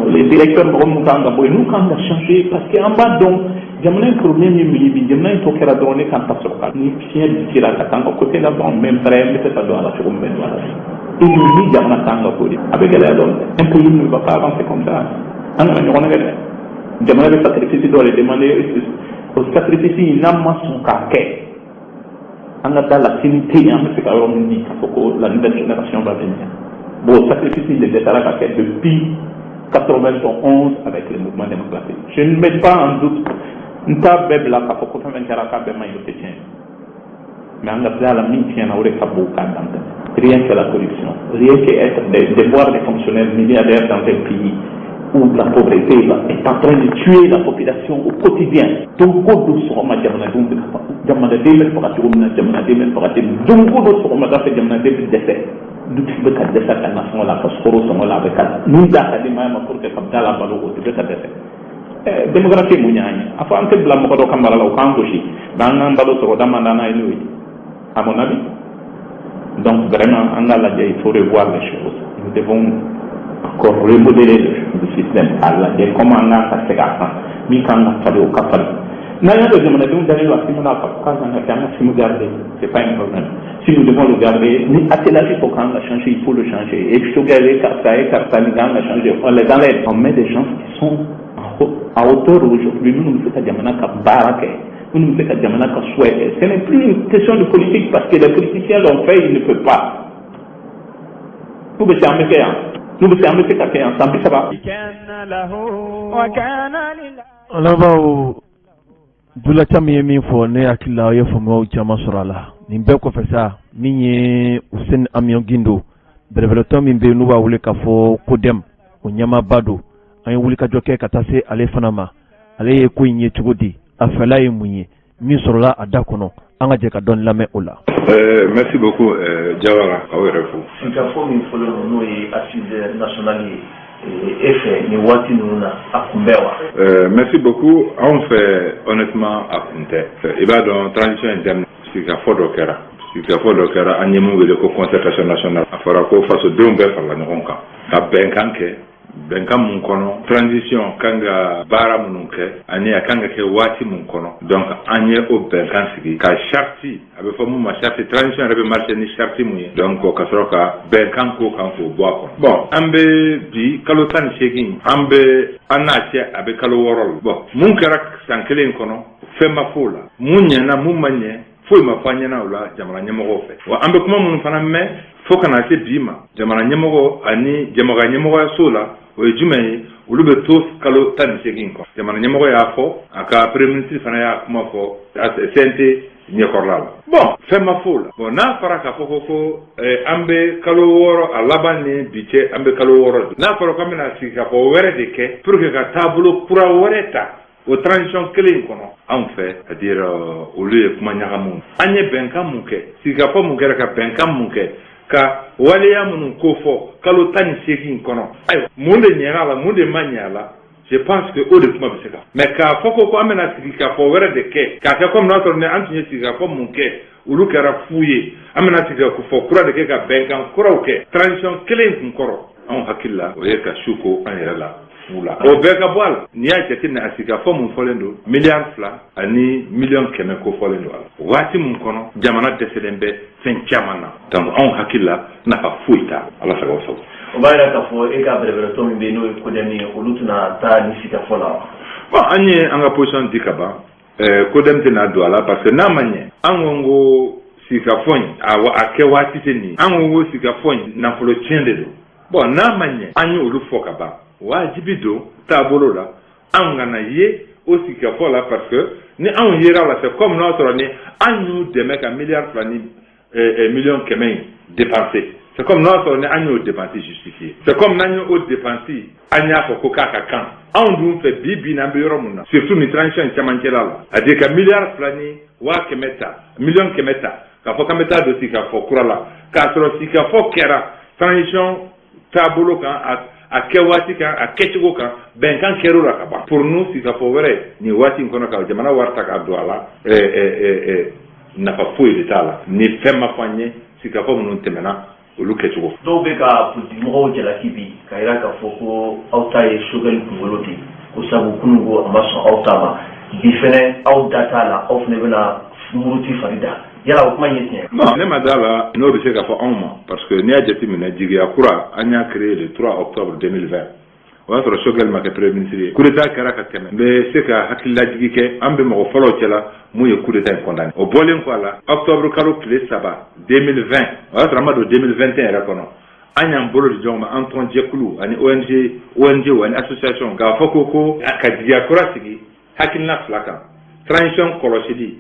les directeurs vont nous quand on a changé, parce qu'en bas, donc, il y a un problème, il y a un truc qui a donné quand on a ni fier de tirer à la côté là-bas, même frère, mais c'est pas dans la seconde main. Et lui, il y a un temps avec elle, un pays ne va pas avancer comme ça. J'aimerais le sacrifice doit les demander au sacrifice il n'a pas son caquet. On a dans la finité, il y a un peu dit que la nouvelle génération va venir. Bon, sacrifice il était à la caquet depuis 91 avec le mouvement démocratique. Je ne mets pas en doute. Nous avons fait la capote pour faire un caractère de maillot. Mais on a fait la mine qui en a rien que la corruption, rien que être de voir des fonctionnaires milliardaires dans un pays où la pauvreté est en train de tuer la population au quotidien. Donc, Kodo Soroma Jamana Jamana Demel Foraturuna, Jamana Demel Foratim, donc Kodo Soroma Gafe Jamana Demel Dese, Dutibeka Desa, la nation la Pascoro, Somola Beka, Nunda Kadima, pour que Kabdala Balo, Tibeka Dese. Démocratie Mouniani, afin de Blamodo Kamala au Kangoshi, dans un balo sur Damandana et lui, à mon avis. Donc, vraiment, il faut revoir les choses. Nous devons encore remodeler le système et comment on a fait ça. Mais quand on a fait au café, c'est pas un problème. Si nous devons le garder, il faut qu'on le change, il faut le changer. Et je te garde changer. On les enlève. On met des gens qui sont à hauteur aujourd'hui. Nous nous faisons des baraques. Nous nous faisons des souhaits. Ce n'est plus une question de politique parce que les politiciens l'ont fait, ils ne peuvent pas. Nous nous sommes ensemble, ça va. Alaba dula chami min fo ne akilla ye fo mo chama surala ni be ko fesa min ye Usen Amion Gindo breveloto min be nuba wule ka fo kodem o nyama bado an wuli ka joke ka tase ale fanama ale ye ko yin chugodi afala ye munye min surala adakono anga je ka don lame ola. Merci beaucoup Jawara awerefu. Singapore min fo no yi assise nationale merci beaucoup. On fait honnêtement à Kunte. Et bien dans transition interne, c'est qu'à fort d'Okera. C'est qu'à fort d'Okera, à Niamou, le concertation nationale, à Farako, face au deux par la Nronka. À Benkanke, Benkam Munkono, transition, Kanga Bara Mununke, Anya Kanga Ke Wati Munkono. Donc, Anya au Benkansiki, Ka Charti, avec Famou, ma Charti, transition, avait marché ni Charti Mouye. Donc, Kasroka, Benkanko, Kanko, Boakon. Bon, Ambe, Bi, Kalotan Shekin, Ambe, Anache, avec Kalo Worol. Bon, Munkarak, Sankelen Kono, Fema Fola, Munyana, Mumanye, Fouille ma fanyana ou la, Jamana Nyamoro fait. Wa Ambe, comment mon fana me, faut qu'on a été Bima, Jamana Nyamoro, Ani, Jamana Nyamoro Sola, o jume ulu be tos kalo tan segin ko jamana nyamo ya fo aka premier ministre fana ya kuma fo sente nyekorlala bon fema fola bon na faraka fo ambe kalo woro alabani biche ambe kalo woro na faro kamina sika fo were de ke pour que ka tableau kura woreta o transition clean kono en fait c'est-à-dire au lieu kuma nyagamu anye benka muke sika fo mukera ka benka muke ka waleya munun ko fo kalo tani sekin kono ay munde nyala munde manyala je pense que au de kuma biseka mais ka foko ko amena sika fo were de ke ka ka comme notre ne antinye sika fo munke ulu kara fuye amena sika ko fo kura de ke ka benkan kura ke transition clean kun koro on hakilla o ye ka shuko an yala fula o beka bwal ni ya chetina asika fo mun folendo milliard fla ani million keme ko folendo wati mun kono jamana deselembe sen chamana tam on hakilla na fa fuita ala sago sago o bayra ka fo e ka brevero to mi be no ko demi o lutuna ta ni sika fola bon anye anga position dikaba ko demte na do ala parce que na manye angongo sika fon awa akewati teni angongo sika fon na folo tiende do bon na manye anyo olu fokaba wajibido tabolo la angana ye aussi que pour la parce que ni an yera la c'est comme notre ni annu de mec à milliard flani millions kemen dépensé c'est comme notre ni annu dépensé justifié c'est comme nanyu au dépensé anya ko kaka kan an dun fait bibi na biro munna surtout ni transition chamankela la ade ka milliard flani wa kemeta million kemeta ka fo kameta do sika fo kurala ka tro sika fo kera transition tabolo kan a kewati kan a ketigo kan benkan kerura ka ba pour nous si ça povere ni wati kono ka jamana warta ka do ala na pa foi de tala ni fema fanye si ka po mun temena ulu ketigo do be ka puti mo jela kibi ka ira ka foko autaye sugar ngoloti ko sabu kungo amaso autama different out data la of nebena muruti farida yala kuma yete non ne madala no be ka fo onma parce que ni a jeti mina jigi akura anya créé le 3 octobre 2020 wa tro shogal ma ke premier ministre coup d'état karaka keme mais c'est ka hakilla jigi ke ambe mo folo cela mu ye coup d'état condamné o bolen ko la octobre karo clé saba 2020 wa tro amado 2021 ra kono anya mbolo di joma Antoine Jekulu ani ONG wani association ga fokoko akadi akura sigi hakilla flaka transition kolosidi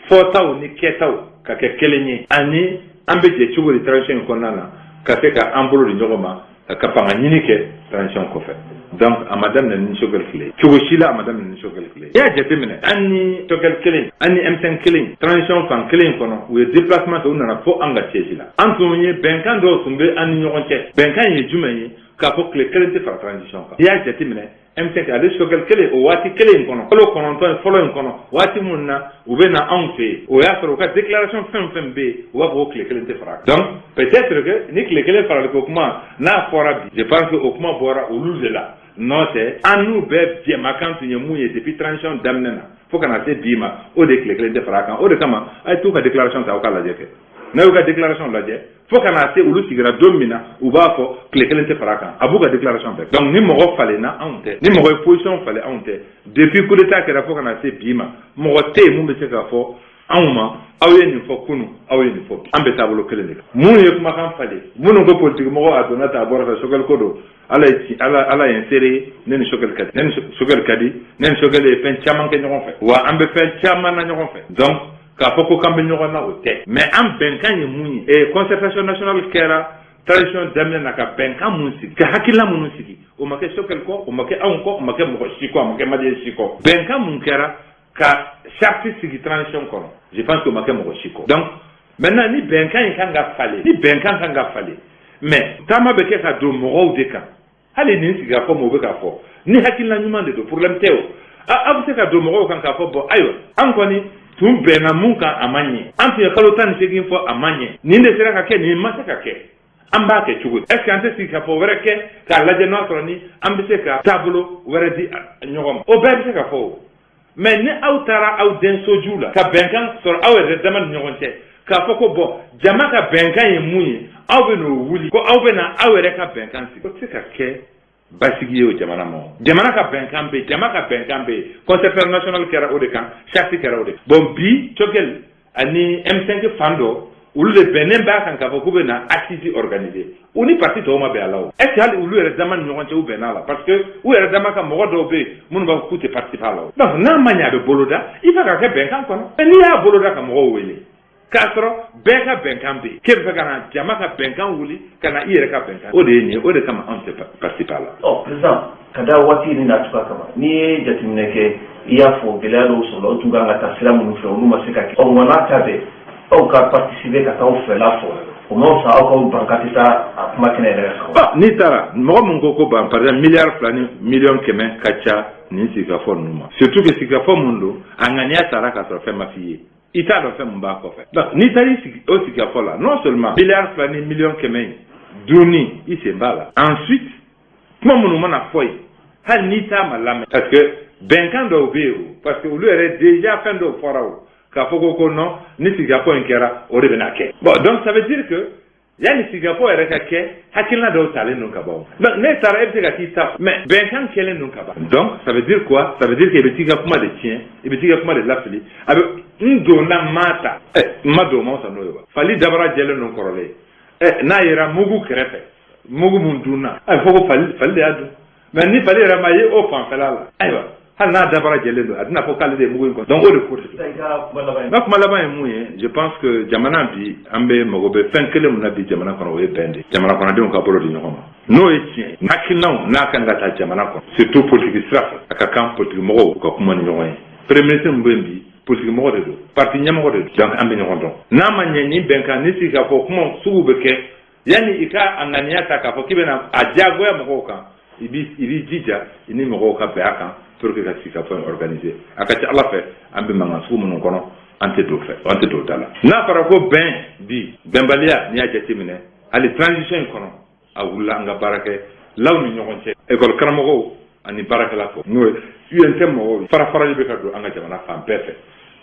fotao ni ketao ka ke kelenye ani ambe je chugo di transition konana ka ke ka ambolo di nyogoma ka panga ɲini kɛ transition kɔfɛ. Donc a ma daminɛ ni sogɛli kelen cogo si la a ma daminɛ ni sogɛli kelen. I y'a jateminɛ an ni sogɛli kelen an ni M5 kelen transition fan kelen kɔnɔ u ye déplacement kɛ u nana fo an ka siège la. An tun ye bɛnkan dɔw tun bɛ an ni ɲɔgɔn cɛ. Bɛnkan ye jumɛn ye k'a fɔ tile kelen tɛ fara transition kan. I y'a jateminɛ M5 ale sogɛli kelen o waati kelen in kɔnɔ kalo 9 fɔlɔ in kɔnɔ waati mun na u bɛ na anw fɛ yen o y'a sɔrɔ u ka déclaration fɛn fɛn bɛ yen u b'a fɔ ko tile kelen tɛ fara kan. Donc peut-être que ni tile kelen farali ko kuma n'a fɔra bi je pense que o kuma bɔra olu de la. Non tɛ an n'u bɛɛ jɛmakan tun ye mun ye depuis transition daminɛ na fo ka na se bi ma o de tile kelen tɛ fara kan o de kama a ye t'u ka déclaration ta aw ka lajɛ kɛ n'a y'u ka déclaration lajɛ fo ka na se olu sigira don min na u b'a fɔ tile kelen tɛ fara kan a b'u ka déclaration bɛɛ donc ni mɔgɔ falenna anw tɛ ni mɔgɔ ye position falen anw tɛ depuis coup d'état kɛra fo ka na se bi ma mɔgɔ tɛ yen mun bɛ se k'a fɔ anw ma aw ye nin fɔ kunun aw ye nin fɔ bi an bɛ taabolo kelen de kan minnu ye kumakan falen minnu ko politique mɔgɔ a donna ta a bɔra fɛ sogɛli ko don ala ye n seere ne ni sogɛli ka di ne ni sogɛli ka di ne ni sogɛli ye fɛn caman kɛ ɲɔgɔn fɛ wa an bɛ fɛn caman na ɲɔgɔn fɛ donc k'a fɔ ko k'an bɛ ɲɔgɔn na o tɛ mais an bɛnkan ye mun ye concertation nationale kɛra transition daminɛ na ka bɛnkan mun sigi ka hakilina minnu sigi o ma kɛ sogɛli kɔ o ma kɛ anw kɔ o ma kɛ mɔgɔ si kɔ a ma kɛ maliyɛn si kɔ bɛnkan mun kɛra ka charte sigi transition kɔnɔ je pense que o ma kɛ mɔgɔ si kɔ donc maintenant ni bɛnkan in kan ka falen ni bɛnkan kan ka falen mais taama bɛ kɛ ka don mɔgɔw de kan hali nin sigika fɔ ma o bɛ k'a fɔ ni hakilina ɲuman de don problème tɛ o a bɛ se ka don mɔgɔw kan k'a fɔ bon ayiwa an kɔni tun bɛnna mun kan a ma ɲɛ an tun ye kalo 18 fɔ a ma ɲɛ nin de sera ka kɛ nin ma se ka kɛ an b'a kɛ cogo di est ce que an tɛ sigi ka fɔ wɛrɛ kɛ k'a lajɛ n'a sɔrɔ ni an bɛ se ka taabolo wɛrɛ di ɲɔgɔn ma o bɛɛ bɛ se ka fɔ o mais ni aw taara aw den soju la ka bɛnkan sɔrɔ aw yɛrɛ dama ni ɲɔgɔn cɛ k'a fɔ ko bon jama ka bɛnkan ye mun ye aw bɛ n'o wuli ko aw bɛ na aw yɛrɛ ka bɛnkan sigi o tɛ se ka kɛ basigi ye o jamana ma jamana ka bɛnkan bɛ yen jama ka bɛnkan bɛ yen concertation national kɛra o de kan charte kɛra o de kan bon bi cogɛli ani M5 fan dɔ olu de bɛnnen b'a kan k'a fɔ k'u bɛ na assise organiser u ni parti tɔw ma bɛn a la o est ce que hali olu yɛrɛ dama ni ɲɔgɔn cɛ u bɛnna a la parce que u yɛrɛ dama ka mɔgɔ dɔw bɛ yen minnu b'a fɔ k'u tɛ participer a la o donc n'a ma ɲɛ a bɛ boloda i bɛ ka kɛ bɛnkan kɔnɔ mais n'i y'a boloda ka mɔgɔw wele k'a sɔrɔ bɛɛ ka bɛnkan bɛ yen k'e bɛ fɛ ka na jama ka bɛnkan wuli ka na i yɛrɛ ka bɛnkan o de ye nin ye o de kama anw tɛ participer a la. ɔ président ka da waati nin na cogoya kama n'i ye jateminɛ kɛ i y'a fɔ gɛlɛya dɔw sɔrɔ o tun kan ka taa sira minnu fɛ olu ma se ka kɛ ɔ nka n'a ta bɛɛ aw ka participer ka taa aw fɛla fɔ o ma fisa aw ka ban ka tɛ taa a kuma kɛnɛ yɛrɛ kan. n'i taara mɔgɔ min ko ban par exemple miliyari 2 ni miliyɔn 100 ka ca nin sigikafɔ ninnu ma surtout que sigikafɔ mun don a ŋaniya taara k'a sɔrɔ fɛn ma f'i ye i t'a dɔn fɛn min b'a kɔfɛ donc n'i taara o sigikafɔ la non seulement miliyari 2 ni miliyɔn 100 dunni i sen b'a la ensuite kuma minnu mana fɔ yen hali n'i t'a ma lamɛn parce que bɛnkan dɔw bɛ yen o parce que olu yɛrɛ déjà fɛn dɔw fɔra o k'a fɔ ko non ni sigikafɔ in kɛra o de bɛna kɛ bon donc ça veut dire que yanni sigikafɔ yɛrɛ ka kɛ hakilina dɔw talen don ka ban donc ne taara e bɛ se ka t'i ta mais bɛnkan kɛlen don ka ban donc ça veut dire quoi ça veut dire que i bɛ t'i ka kuma de tiɲɛ i bɛ t'i ka kuma de lafili a bɛ n donna maa ta n ma don ma sɔn n'o ye wa fali dabara jɛlen don kɔrɔlen n'a yera mugu kɛrɛfɛ mugu mun dunna a bɛ fɔ ko fali de y'a dun mais ni fali yɛrɛ ma ye o fanfɛla la ayiwa hali n'a dabara jɛlen don a tɛna fɔ k'ale de ye mugu in kɔnɔ donc o de ko de don n ka kuma laban ye mun ye je pense que jamana bi an bɛ mago bɛ fɛn kelen min na bi jamana kɔnɔ o ye bɛn de jamana kɔnɔdenw ka bolo di ɲɔgɔn ma n'o ye tiɲɛ hakilinaw n'a kan ka taa jamana kɔnɔ surtout politique sira fɛ a ka kan politique mɔgɔw ka kuma ni ɲɔgɔn ye premier ministre min bɛ yen bi politique mɔgɔ de don parti ɲɛmɔgɔ de don donc an bɛ ɲɔgɔn dɔn n'a ma ɲɛ nin bɛnkan ni sigi k'a fɔ kuma sugu bɛ kɛ yanni i ka a ŋaniya ta k'a fɔ k'i bɛna a diyagoya mɔgɔw kan i b'i jija i ni mɔgɔw ka bɛn a kan pour que ka sigi ka fɛn organiser a ka ca ala fɛ an bɛ mankan sugu minnu kɔnɔ an tɛ don da la n'a fɔra ko bɛn bi bɛnbaliya n'i y'a jateminɛ hali transition in kɔnɔ a wulila an ka baarakɛ law ni ɲɔgɔn cɛ école karamɔgɔw ani baarakɛla fɔ n'o ye UNT mɔgɔw fara-farali bɛ ka don an ka jamana fan bɛɛ fɛ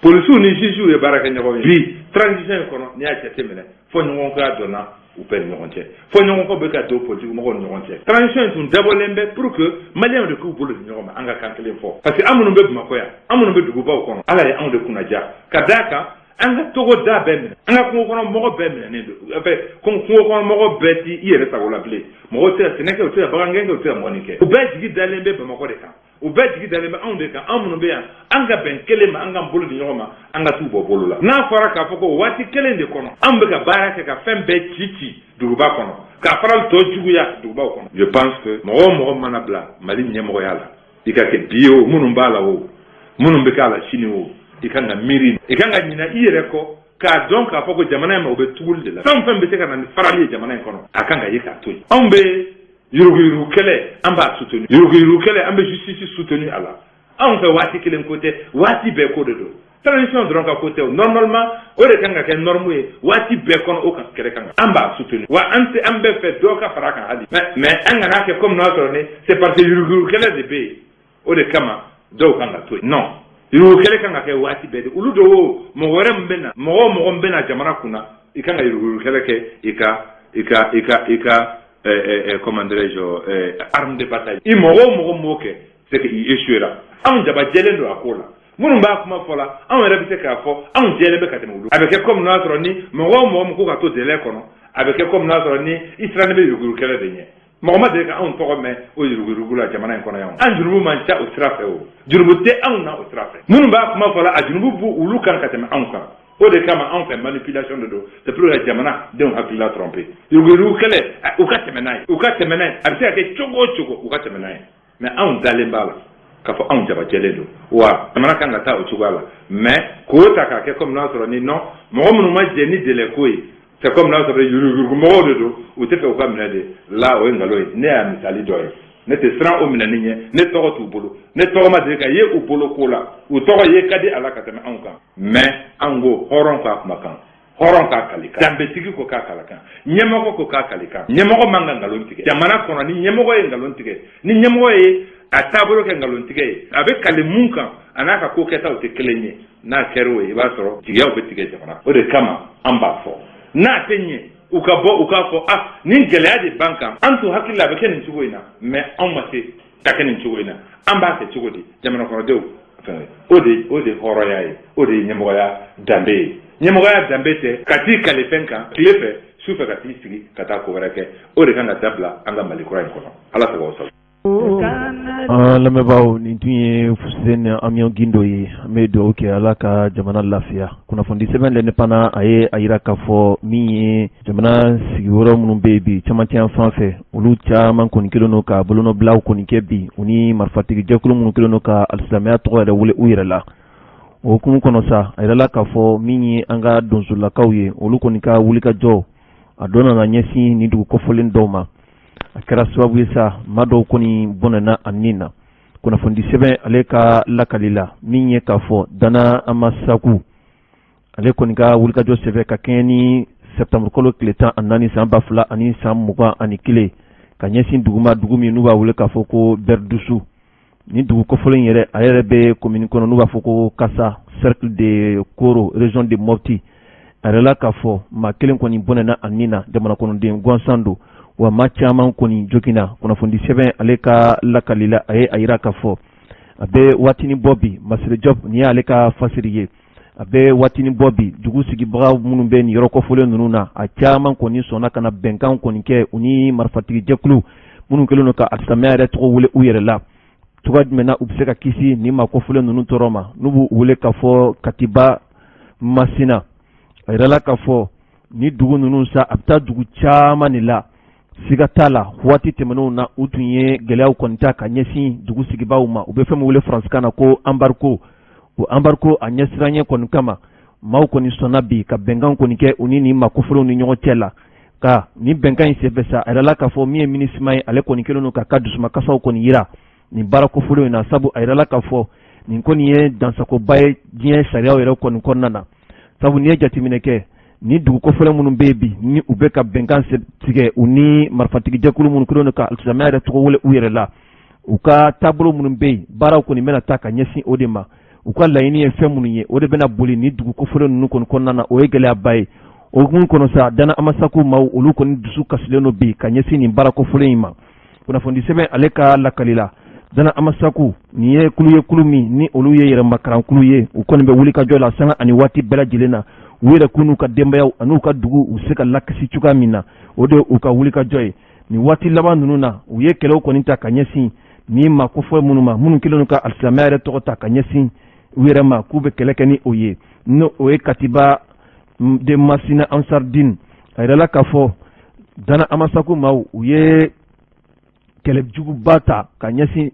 polisiw ni juges ye baara kɛ ɲɔgɔn ye bi transition in kɔnɔ n'i y'a jateminɛ fɔ ɲɔgɔnkɔya donna u bɛɛ ni ɲɔgɔn cɛ fɔ ɲɔgɔnkɔ bɛ ka don politique mɔgɔw ni ɲɔgɔn cɛ transition in tun dabɔlen bɛ pour que maliyɛnw de k'u bolo di ɲɔgɔn ma an ka kan kelen fɔ parce que an minnu bɛ Bamakɔ yan an minnu bɛ dugubaw kɔnɔ ala ye anw de kunnaja ka d'a kan an ka togo da bɛɛ minɛ an ka kungo kɔnɔ mɔgɔ bɛɛ minɛnen don kungo kɔnɔ mɔgɔ bɛɛ ti i yɛrɛ sago la bilen mɔgɔw tɛ ka sɛnɛ kɛ u tɛ ka bagangɛn kɛ u tɛ ka mɔni kɛ u bɛɛ jigi dalen bɛ Bamakɔ de kan u bɛɛ jigi dalen bɛ anw de kan anw minnu bɛ yan an ka bɛn kelen ma an ka bolo di ɲɔgɔn ma an ka t'u bɔ bolo la n'a fɔra k'a fɔ ko waati kelen de kɔnɔ anw bɛ ka baara kɛ ka fɛn bɛɛ ci duguba kɔnɔ k'a fara tɔ juguya dugubaw kɔnɔ. Je pense que mɔgɔ mana bila Mali ɲɛmɔgɔya la i ka kɛ bi o minnu b'a la o minnu bɛ k'a la sini o i kan ka miiri i kan ka ɲinɛ i yɛrɛ kɔ k'a dɔn k'a fɔ ko jamana in ma o bɛ tuguli de la fɛn o fɛn bɛ se ka na ni farali ye jamana in kɔnɔ a kan ka ye k'a to yen. Anw bɛ yurugu-yurugu kɛlɛ an b'a soutenu yurugu-yurugu kɛlɛ an bɛ justice soutenu a la anw fɛ waati kelen ko tɛ waati bɛɛ ko de don. Transition dɔrɔn ka ko tɛ o normalement o de kan ka kɛ norme ye waati bɛɛ kɔnɔ o kan kɛlɛ kan an b'a soutenu wa an bɛɛ fɛ dɔ ka fara kan hali mais an kana kɛ comme n'a sɔrɔ ni c'est parce que yurugu-yurugu kɛlɛ de bɛ yen o de kama dɔw kan ka to yen non yurugu kɛlɛ kan ka kɛ waati bɛɛ de olu de o mɔgɔ wɛrɛ min bɛ na mɔgɔ min bɛ na jamana kunna i kan ka yurugu-yurugu kɛlɛ kɛ i ka comment dirais-je arme de bataille i mɔgɔ m'o kɛ c'est que i échouera anw jaba jɛlen don a ko la minnu b'a kuma fɔ la anw yɛrɛ bɛ se k'a fɔ anw jɛlen bɛ ka tɛmɛ olu a bɛ kɛ comme n'a sɔrɔ ni mɔgɔ min ko ka to délai kɔnɔ a bɛ kɛ comme n'a sɔrɔ ni i siranni bɛ yurugu-yurugu kɛlɛ de ɲɛ mɔgɔ ma deli ka anw tɔgɔ mɛn o yurugu-yurugu la jamana in kɔnɔ yan an jurumu man ca o sira fɛ o jurumu tɛ anw na o sira fɛ minnu b'a kuma fɔ la a jurumu bu olu kan ka tɛmɛ anw kan o de kama anw fɛ manipulation de don c'est pour que jamana denw hakili la tromper yurugu-yurugu kɛlɛ u ka tɛmɛ n'a ye a bɛ se ka kɛ cogo o cogo u ka tɛmɛ n'a ye mais anw dalen b'a la k'a fɔ anw jabajɛlen don wa jamana kan ka taa o cogoya la mais k'o ta k'a kɛ comme n'a sɔrɔ ni non mɔgɔ minnu ma jɛ ni délai ko ye c'est comme n'a sɔrɔ yurugu-yurugu mɔgɔw de don u tɛ fɛ u ka minɛ de la o ye nkalon ye ne y'a misali dɔ ye ne tɛ siran o minɛni ɲɛ ne tɔgɔ t'u bolo ne tɔgɔ ma deli ka ye u bolo ko la u tɔgɔ ye ka di a la ka tɛmɛ anw kan mais an ko hɔrɔn k'a kumakan hɔrɔn k'a kalikan danbetigi ko k'a kalikan ɲɛmɔgɔ ko k'a kalikan ɲɛmɔgɔ man ka nkalon tigɛ jamana kɔnɔ ni ɲɛmɔgɔ ye nkalon tigɛ ni ɲɛmɔgɔ ye a taabolo kɛ nkalontigɛ ye a bɛ kali mun kan a n'a ka ko kɛtaw tɛ kelen ye n'a kɛra o ye i b'a sɔrɔ jigiyaw bɛ tigɛ jamana o de kama an b'a fɔ n'a tɛ ɲɛ u ka bɔ u k'a fɔ nin gɛlɛya de b'an kan an tun hakili la a bɛ kɛ nin cogo in na mais anw ma se ka kɛ nin cogo in na an b'a kɛ cogo di jamana kɔnɔdenw o de hɔrɔnya ye o de ye ɲɛmɔgɔya danbe ye ɲɛmɔgɔya danbe tɛ ka t'i kale fɛn kan tile fɛ su fɛ ka t'i sigi ka taa ko wɛrɛ kɛ o de kan ka dabila an ka Mali kura in kɔnɔ ala sago aw sago. lamɛnbaaw nin tun ye Fuseni Amion Gindo ye an bɛ dugawu kɛ ala ka jamana lafiya kunnafoni sɛbɛn l'Indépendant a ye a yira k'a fɔ min ye jamana sigiyɔrɔ minnu bɛ yen bi caman tɛ yan fan fɛ olu caman kɔni kɛlen don ka bolonɔbilaw kɔni kɛ bi u ni marifatigi jɛkulu minnu kɛlen don ka alisilamɛya tɔgɔ yɛrɛ wele u yɛrɛ la o hukumu kɔnɔ sa a yirala k'a fɔ min ye an ka donsolakaw ye olu kɔni ka wulikajɔ a dɔ nana ɲɛsin nin dugu kɔfɔlen dɔw ma a kɛra sababu ye sa maa dɔw kɔni bɔnɛna a nin na kunnafoni sɛbɛn ale ka lakali la min ye k'a fɔ Dana Amasaku ale kɔni ka wulikajɔ sɛbɛn ka kɛɲɛ ni septembre kalo tile 14 san 2021 ka ɲɛsin dugu min n'u b'a wele k'a fɔ ko Berdusu ni dugu kɔfɔlen yɛrɛ a yɛrɛ bɛ commune kɔnɔ n'u b'a fɔ ko Kassa cercle de Koro région de Mopti a yɛrɛ la k'a fɔ maa kelen kɔni bɔnɛna a nin na jamana kɔnɔden gansan don wa maa caman kɔni jogina kunnafoni sɛbɛn ale ka lakali la a ye a yira k'a fɔ a bɛ waatini bɔ bi Masire Job ni y'ale ka fasiri ye a bɛ waatini bɔ bi dugu sigibaga minnu bɛ nin yɔrɔ kɔfɔlen ninnu na a caman kɔni sɔnna ka na bɛnkan kɔni kɛ u ni marifatigi jɛkulu minnu kɛlen don ka alisilamɛya yɛrɛ tɔgɔ wele u yɛrɛ la cogoya jumɛn na u bɛ se ka kisi nin maa kɔfɔlen ninnu tɔɔrɔ ma n'u b'u wele k'a fɔ Katiba Masina a yirala k'a fɔ ni dugu ninnu sa a bɛ taa dugu caman de la siga t'a la waati tɛmɛnenw na u tun ye gɛlɛyaw kɔni ta ka ɲɛsin dugu sigibaw ma u bɛ fɛn min wele faransikan na ko embargo o embargo a ɲɛsiranya kɔni kama maaw kɔni sɔnna bi ka bɛnkan kɔni kɛ u ni nin maa kɔfɔlenw ni ɲɔgɔn cɛ la ka nin bɛnkan in senfɛ sa a yirala k'a fɔ min ye MINUSMA ye ale kɔni kɛlen don k'a ka dusumakasaw kɔni yira nin baara kɔfɔlenw in na sabu a yirala k'a fɔ nin kɔni ye dansagoba ye diɲɛ sariyaw yɛrɛ kɔni kɔnɔna na sabu n'i ye jateminɛ kɛ ni dugu kɔfɔlen minnu bɛ yen bi ni u bɛ ka bɛnkan tigɛ u ni marifatigi jɛkulu minnu kɛlen don ka alisilamɛya yɛrɛ tɔgɔ wele u yɛrɛ la u ka taabolo minnu bɛ yen baaraw kɔni bɛna taa ka ɲɛsin o de ma u ka laɲini ye fɛn minnu ye o de bɛna boli ni dugu kɔfɔlen ninnu kɔni kɔnɔna na o ye gɛlɛyaba ye o hukumu kɔnɔ sa Dana Amasaku maaw olu kɔni dusu kasilen don bi ka ɲɛsin nin baara kɔfɔlen in ma kunnafoni sɛbɛn ale ka lakali la Dana Amasaku nin ye kulu min ni olu ye yɛrɛmakarankulu ye u kɔni bɛ wulikajɔ la sanga ani waati bɛɛ lajɛlen na u yɛrɛ kun n'u ka denbayaw an'u ka dugu u se ka lakisi cogoya min na o de u ka wulikajɔ ye nin waati laban ninnu na u ye kɛlɛw kɔni ta ka ɲɛsin ni maa kofɔ minnu ma minnu kɛlen don ka alisilamɛya yɛrɛ tɔgɔ ta ka ɲɛsin u yɛrɛ ma k'u bɛ kɛlɛ kɛ ni o ye n'o o ye Katiba de Masina Ansardine a yirala k'a fɔ dana amasaku maaw u ye kɛlɛjuguba ta ka ɲɛsin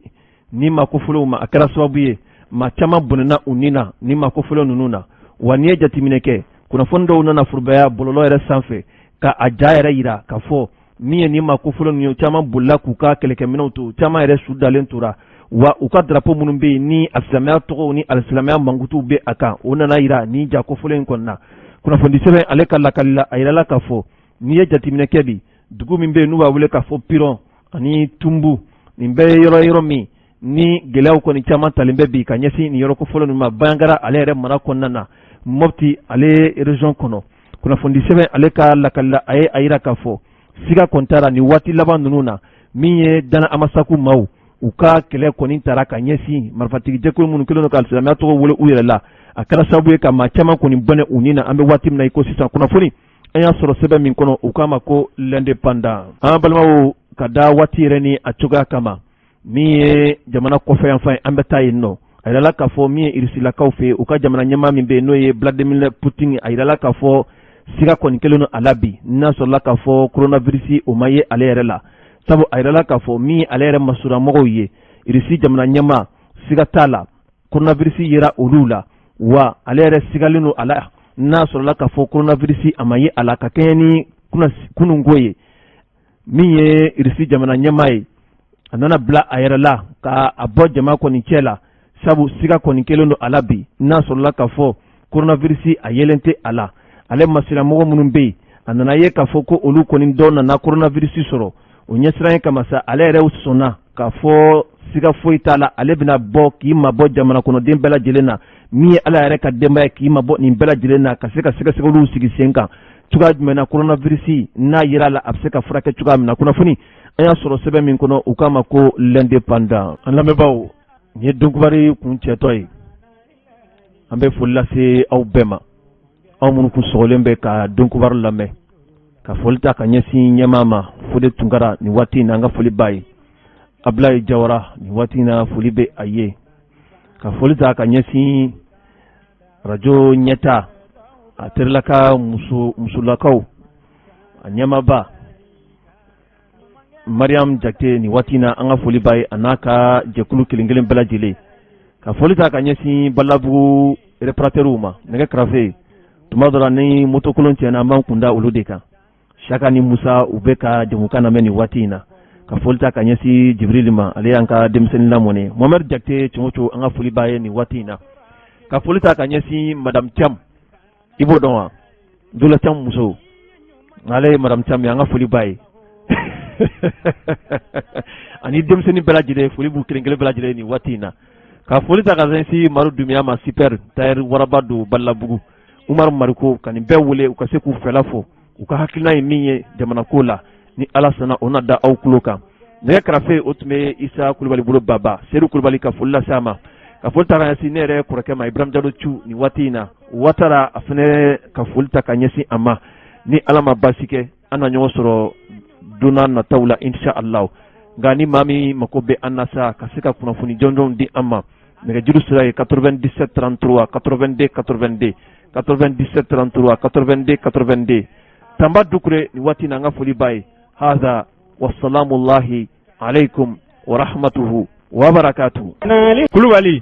ni ma kofɔlenw ma a kɛra sababu ye ma caman bɔnɛna u ni na ni ma kofɔlen ninnu na wa n'i ye jateminɛ kɛ kunnafoni dɔw nana furubaya bɔlɔlɔ yɛrɛ sanfɛ ka a ja yɛrɛ yira k'a fɔ min ye ni ma kofɔlen ninnu caman bolila k'u ka kɛlɛkɛminɛw to caman yɛrɛ su dalen tora wa u ka drapeau minnu bɛ yen ni alisilamɛya tɔgɔw ni alisilamɛya mankutuw bɛ a kan o nana yira ni ja kofɔlen in kɔnɔna kunnafoni sɛbɛn ale ka lakali la a yirala k'a fɔ n'i ye jateminɛ kɛ bi dugu min bɛ yen n'u b'a wele k'a fɔ piron ani tumbu nin bɛɛ ye yɔrɔ min ni gɛlɛyaw kɔni caman talen bɛ bi ka ɲɛsin nin yɔrɔ kofɔlen ninnu ma Bayangara ale yɛrɛ mara kɔnɔna na Mopti ale région kɔnɔ kunnafoni sɛbɛn ale ka lakali la a ye a yira k'a fɔ siga kɔni tara nin waati laban ninnu na min ye dana amasaku maaw u ka kɛlɛ kɔni taara ka ɲɛsin marifatigi jɛkulu minnu kɛlen don ka alisilamɛya tɔgɔ wele u yɛrɛ la a kɛra sababu ye ka maa caman kɔni bɔnɛ u ni na an bɛ waati min na i ko sisan kunnafoni an y'a sɔrɔ sɛbɛn min kɔnɔ u k'a ma ko l'indépendant an balimaw ka da waati yɛrɛ ni a cogoya kama min ye jamana kɔfɛ yan fan an bɛ taa yen nɔ a yirala k'a fɔ min ye Irusilakaw fɛ yen u ka jamana ɲɛmaa min bɛ yen n'o ye Vladimir Putin a yirala k'a fɔ siga kɔni kɛlen don a la bi n'a sɔrɔla k'a fɔ coronavirus o ma ye ale yɛrɛ la sabu a yirala k'a fɔ min ye ale yɛrɛ masuramɔgɔw ye Irusi jamana ɲɛmaa siga t'a la coronavirus yera olu la wa ale yɛrɛ sigalen don a la n'a sɔrɔla k'a fɔ coronavirus a ma ye a la ka kɛɲɛ ni kununko ye min ye Irusi jamana ɲɛmaa ye a nana bila a yɛrɛ la ka a bɔ jama kɔni cɛ la sabu siga kɔni kelen don a la bi n'a sɔrɔla k'a fɔ coronavirus a yelen tɛ a la ale masiramɔgɔ minnu bɛ yen a nana ye k'a fɔ ko olu kɔni dɔw nana coronavirus sɔrɔ o ɲɛsiranɲɛ kama sa ale yɛrɛ sɔnna k'a fɔ siga foyi t'a la ale bɛna bɔ k'i mabɔ jamana kɔnɔden bɛɛ lajɛlen na min ye ala yɛrɛ ka denbaya k'i mabɔ nin bɛɛ lajɛlen na ka se ka sɛgɛsɛgɛliw sigi sen kan cogoya jumɛn na coronavirus n'a yera la a bɛ se ka furakɛ cogoya min na kunnafoni an y'a sɔrɔ sɛbɛn min kɔnɔ u k'a ma ko l'indépendant an lamɛnbaaw nin ye Donkubari kun cɛtɔ ye an bɛ foli lase aw bɛɛ ma aw minnu kun sɔgɔlen bɛ ka Donkubari lamɛn ka foli ta ka ɲɛsin ɲɛmaa ma Fode Tunkara nin waati in na an ka foli b'a ye Ablaye Jawara nin waati in na foli bɛ a ye ka foli ta ka ɲɛsin radio ɲɛta a terilaka musolakaw a ɲɛmaaba Mariam Jakite nin waati in na an ka foli b'a ye a n'a ka jɛkulu kelen kelen bɛɛ lajɛlen ka foli ta ka ɲɛsin Balabugu réparateur ma nɛgɛ kɛrɛfɛ tuma dɔ la ni motokolon tiɲɛna an b'an kun da olu de kan Saka ni Musa u bɛ ka jamukan lamɛn nin waati in na ka foli ta ka ɲɛsin Jibril ma ale y'an ka denmisɛnnin lamɔnɛ Mohamed Jakite cogo cogo an ka foli b'a ye nin waati in na ka foli ta ka ɲɛsin Madame Thiam i b'o dɔn wa Dola Thiam muso ale ye Madame Thiam ye an ka foli b'a ye ani denmisɛnnin bɛɛ lajɛlen foli b'u kelen kelen bɛɛ lajɛlen nin waati in na ka foli ta ka ɲɛsin Maru Dumiya ma super tailleur waraba don Balabugu Umar Mariko ka nin bɛɛ wele u ka se k'u fɛla fɔ u ka hakilina ye min ye jamana ko la ni ala sɔnna o na da aw tulo kan nɛgɛ kɛrɛfɛ o tun bɛ Isa Kulubali bolo baba Seydou Kulubali ka foli lase a ma ka foli ta ka ɲɛsin ne yɛrɛ kɔrɔkɛ ma Ibrahim Jalo Cu nin waati in na Watara a fana ka foli ta ka ɲɛsin a ma ni ala ma baasi kɛ an na ɲɔgɔn sɔrɔ donna nataw la insha Allah nka ni maa min mako bɛ an na sa ka se ka kunnafoni jɔnjɔnw di an ma nɛgɛjuru sira ye 97 33 82 82 97 33 82 82 Tamba Dukure ni waati na an ka foli b'a ye hadha wassalamullahi alaikum wa rahmatuhu wa barakatuhu Kulubali